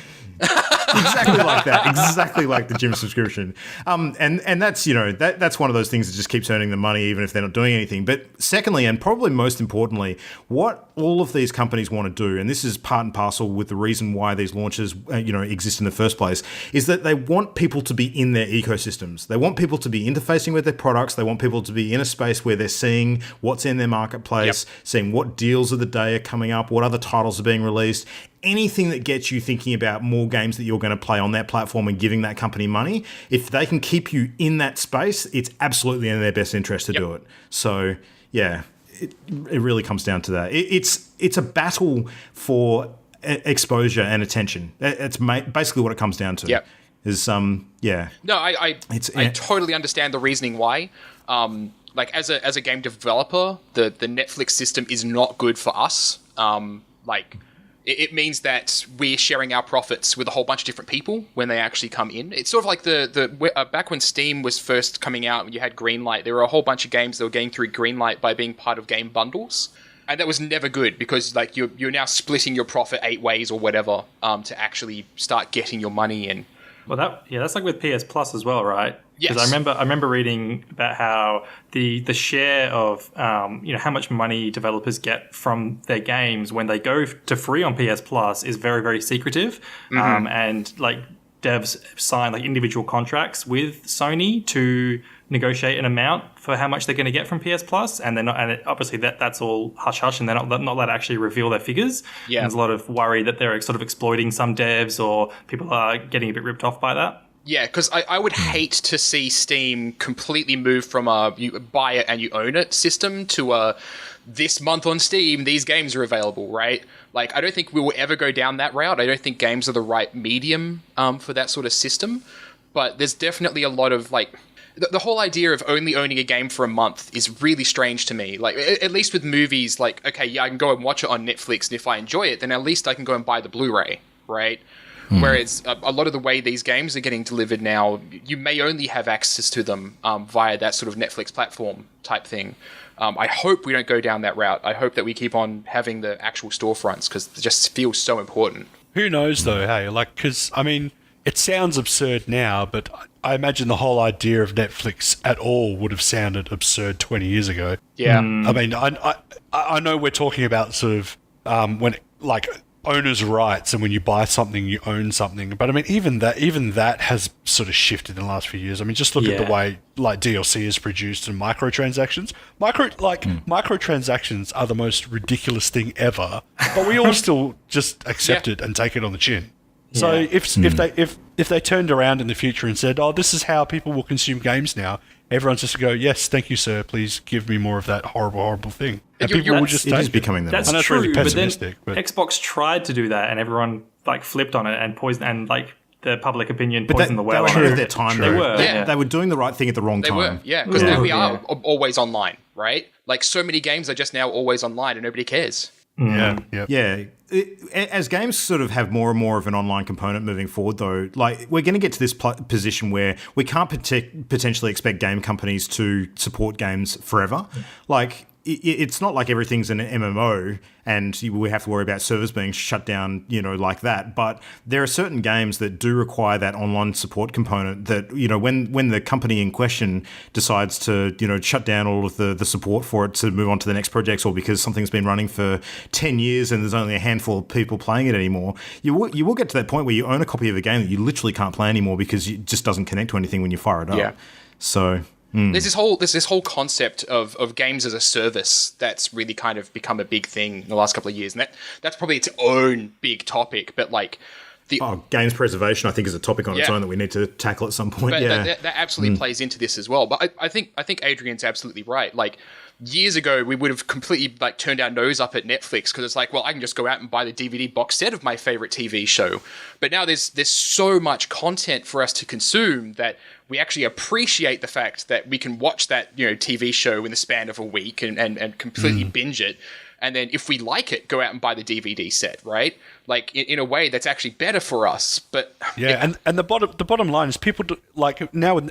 Exactly like that. Exactly like the gym subscription. And that's, that's one of those things that just keeps earning them money even if they're not doing anything. But secondly, and probably most importantly, what all of these companies want to do, and this is part and parcel with the reason why these launches, exist in the first place, is that they want people to be in their ecosystems. They want people to be interfacing with their products. They want people to be in a space where they're seeing what's in their marketplace, seeing what deals of the day are coming up, what other titles are being released. Anything that gets you thinking about more games that you're going to play on that platform and giving that company money, if they can keep you in that space, it's absolutely in their best interest to do it. So, yeah, it really comes down to that. It's a battle for exposure and attention. It's basically what it comes down to. Yep. No, I totally understand the reasoning why. Like as a game developer, the Netflix system is not good for us. It means that we're sharing our profits with a whole bunch of different people when they actually come in. It's sort of like the back when Steam was first coming out and you had Greenlight, there were a whole bunch of games that were getting through Greenlight by being part of game bundles. And that was never good because like you're now splitting your profit 8 ways or whatever to actually start getting your money in. Well, that's like with PS Plus as well, right? Yes. Because I remember reading about how the share of how much money developers get from their games when they go to free on PS Plus is very, very secretive, and like devs sign like individual contracts with Sony to negotiate an amount for how much they're going to get from PS Plus, and they're not. And obviously that's allhush hush, and they're not allowed to actually reveal their figures. Yeah, and there's a lot of worry that they're sort of exploiting some devs or people are getting a bit ripped off by that. Yeah, because I would hate to see Steam completely move from a you buy it and you own it system to a this month on Steam, these games are available, right? Like, I don't think we will ever go down that route. I don't think games are the right medium for that sort of system. But there's definitely a lot of, like, the whole idea of only owning a game for a month is really strange to me. Like, at least with movies, like, okay, yeah, I can go and watch it on Netflix, and if I enjoy it, then at least I can go and buy the Blu-ray, right? Whereas a lot of the way these games are getting delivered now, you may only have access to them via that sort of Netflix platform type thing. I hope we don't go down that route. I hope that we keep on having the actual storefronts because it just feels so important. Who knows though, hey? Like, because, I mean, it sounds absurd now, but I imagine the whole idea of Netflix at all would have sounded absurd 20 years ago. Yeah. I mean, I know we're talking about sort of when, like, owner's rights, and when you buy something, you own something. But I mean, even that has sort of shifted in the last few years. I mean, just look at the way like DLC is produced and microtransactions. Microtransactions are the most ridiculous thing ever, but we all still just accept it and take it on the chin. So if they turned around in the future and said, "Oh, this is how people will consume games now," everyone's just going to go, "Yes, thank you, sir. Please give me more of that horrible thing." And people will just it is becoming that. That's way. true, really but then pessimistic, Xbox tried to do that, and everyone like flipped on it and poisoned, and like the public opinion poisoned the well. They were ahead of their time. They were. They were doing the right thing at the wrong time. They were, yeah, because now we are always online, right? Like so many games are just now always online, and nobody cares. Yeah. As games sort of have more and more of an online component moving forward, though, like we're going to get to this position where we can't potentially expect game companies to support games forever. Like it's not like everything's an MMO and we have to worry about servers being shut down, like that. But there are certain games that do require that online support component that, when the company in question decides to, shut down all of the support for it to move on to the next projects, or because something's been running for 10 years and there's only a handful of people playing it anymore, you will get to that point where you own a copy of a game that you literally can't play anymore because it just doesn't connect to anything when you fire it up. Yeah. So... There's this whole concept of games as a service that's really kind of become a big thing in the last couple of years, and that's probably its own big topic. But like games preservation, I think, is a topic on its own that we need to tackle at some point. But that absolutely plays into this as well. But I think Adrian's absolutely right. Like years ago, we would have completely like turned our nose up at Netflix because it's like, well, I can just go out and buy the DVD box set of my favorite TV show. But now there's so much content for us to consume that we actually appreciate the fact that we can watch that TV show in the span of a week and completely binge it. And then if we like it, go out and buy the DVD set, right? Like in a way that's actually better for us. But and the bottom line is people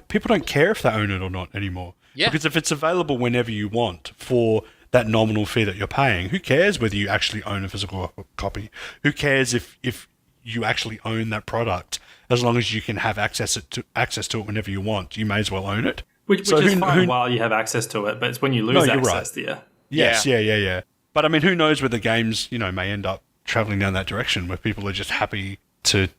people don't care if they own it or not anymore. Yeah. Because if it's available whenever you want for that nominal fee that you're paying, who cares whether you actually own a physical copy? Who cares if you actually own that product? As long as you can have access to it whenever you want, you may as well own it. Which is fine while you have access to it, but it's when you lose access to it. Yes, yeah. But I mean, who knows whether games, may end up traveling down that direction where people are just happy to,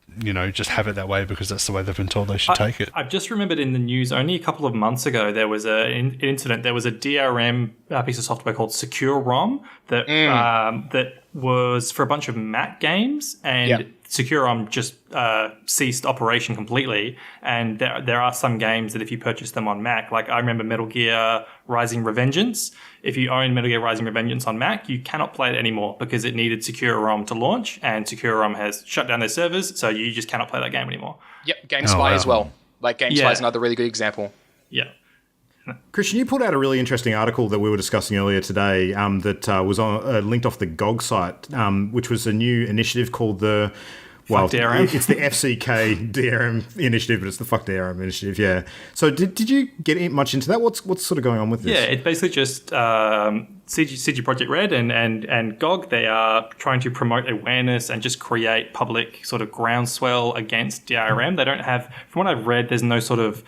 just have it that way because that's the way they've been told they should take it. I've just remembered in the news only a couple of months ago, there was an incident. There was a DRM piece of software called Secure ROM that was for a bunch of Mac games, and Secure ROM just ceased operation completely. And there are some games that if you purchase them on Mac, like I remember Metal Gear Rising Revengeance. If you own Metal Gear Rising Revengeance on Mac, you cannot play it anymore because it needed Secure ROM to launch, and Secure ROM has shut down their servers, so you just cannot play that game anymore. Yep, GameSpy as well. Like GameSpy is another really good example. Yeah. Christian, you put out a really interesting article that we were discussing earlier today that was linked off the GOG site, which was a new initiative called the... Well, DRM. It's the FCK DRM initiative, but it's the Fuck DRM initiative, yeah. So did you get much into that? What's sort of going on with this? Yeah, it's basically just CG Projekt Red and GOG. They are trying to promote awareness and just create public sort of groundswell against DRM. They don't have, from what I've read, there's no sort of...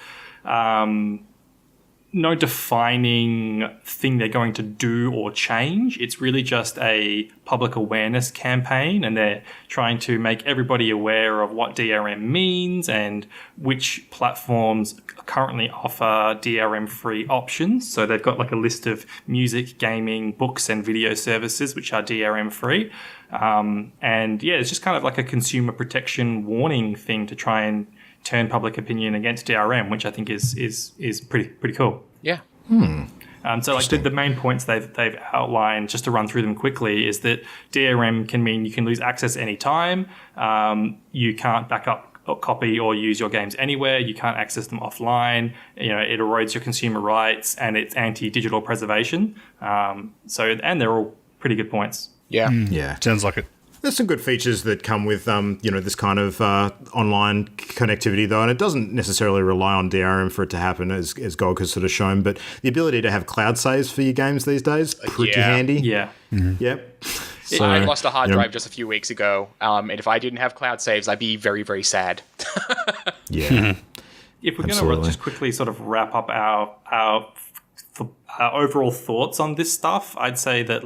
no defining thing they're going to do or change. It's really just a public awareness campaign, and they're trying to make everybody aware of what DRM means and which platforms currently offer DRM-free options. So they've got like a list of music, gaming, books, and video services which are DRM-free. And yeah, it's just kind of like a consumer protection warning thing to try and turn public opinion against DRM, which I think is pretty cool. Yeah. So like the main points they've outlined, just to run through them quickly, is that DRM can mean you can lose access anytime. You can't back up or copy or use your games anywhere. You can't access them offline. It erodes your consumer rights, and it's anti-digital preservation. And they're all pretty good points. Yeah. Yeah. Sounds like it. There's some good features that come with, this kind of online connectivity, though, and it doesn't necessarily rely on DRM for it to happen, as GOG has sort of shown. But the ability to have cloud saves for your games these days, pretty handy. Yeah. Mm-hmm. Yep. So, I lost a hard drive just a few weeks ago, and if I didn't have cloud saves, I'd be very, very sad. Yeah. If we're going to just quickly sort of wrap up our overall thoughts on this stuff, I'd say that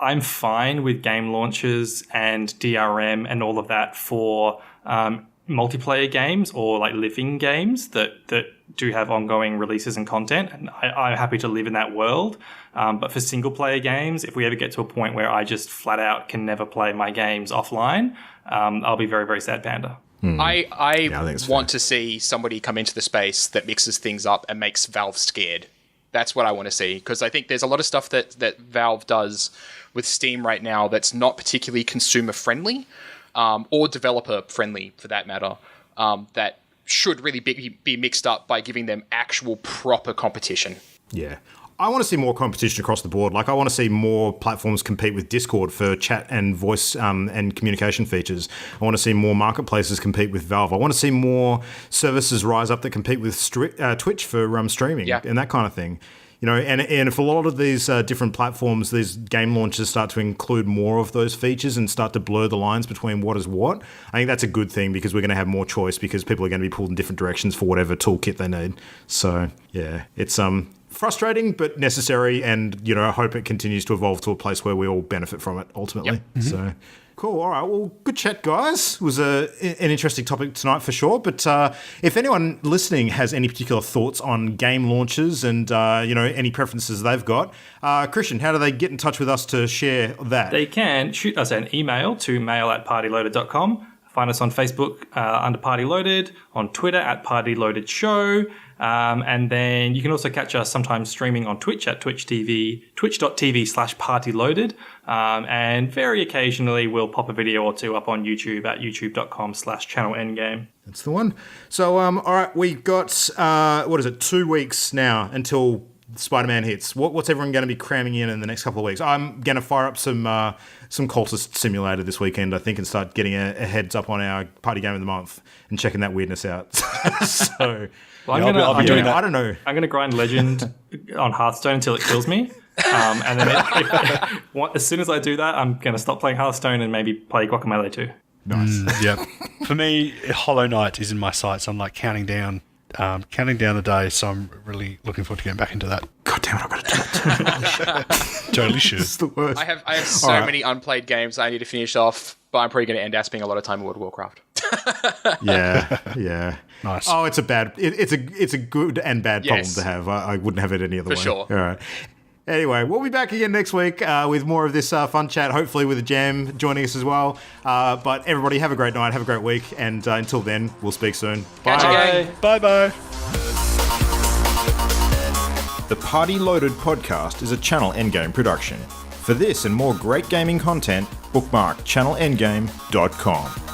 I'm fine with game launches and DRM and all of that for multiplayer games or living games that do have ongoing releases and content, and I'm happy to live in that world. But for single player games, if we ever get to a point where I just flat out can never play my games offline, I'll be very, very sad panda. I want to see somebody come into the space that mixes things up and makes Valve scared. That's what I want to see, because I think there's a lot of stuff that Valve does with Steam right now that's not particularly consumer friendly, or developer friendly for that matter, that should really be mixed up by giving them actual proper competition. Yeah. I want to see more competition across the board. Like, I want to see more platforms compete with Discord for chat and voice and communication features. I want to see more marketplaces compete with Valve. I want to see more services rise up that compete with Twitch for streaming and that kind of thing. You know, and if a lot of these different platforms, these game launches start to include more of those features and start to blur the lines between what is what, I think that's a good thing, because we're going to have more choice, because people are going to be pulled in different directions for whatever toolkit they need. So, yeah, it's frustrating but necessary, and, you know, I hope it continues to evolve to a place where we all benefit from it ultimately. Yep. Mm-hmm. So cool. All right. Well, good chat, guys. It was an interesting topic tonight for sure. But if anyone listening has any particular thoughts on game launches and, you know, any preferences they've got, Christian, how do they get in touch with us to share that? They can shoot us an email to mail@partyloaded.com. Find us on Facebook under Party Loaded, on Twitter @PartyLoadedShow. And then you can also catch us sometimes streaming on Twitch at twitch.tv/partyloaded. And very occasionally we'll pop a video or two up on YouTube at youtube.com/channelendgame. That's the one. So, all right, we've got, 2 weeks now until Spider-Man hits. What's everyone going to be cramming in the next couple of weeks? I'm going to fire up some Cultist Simulator this weekend, I think, and start getting a heads up on our Party Game of the Month and checking that weirdness out. So... Well, I'll be doing that. I don't know. I'm going to grind Legend on Hearthstone until it kills me. And then as soon as I do that, I'm going to stop playing Hearthstone and maybe play Guacamelee too. Nice. Yep. For me, Hollow Knight is in my sights. I'm like counting down the day, so I'm really looking forward to getting back into that. God damn it, I've got to do it. Totally should. It's the worst. I have so many unplayed games I need to finish off, but I'm probably going to end up spending a lot of time in World of Warcraft. Yeah. Nice. Oh, it's a good and bad problem to have. I wouldn't have it any other way. For sure. All right. Anyway, we'll be back again next week with more of this fun chat, hopefully with a Jam joining us as well. But everybody, have a great night, have a great week, and until then, we'll speak soon. Bye. Bye-bye. The Party Loaded podcast is a Channel Endgame production. For this and more great gaming content, bookmark channelendgame.com.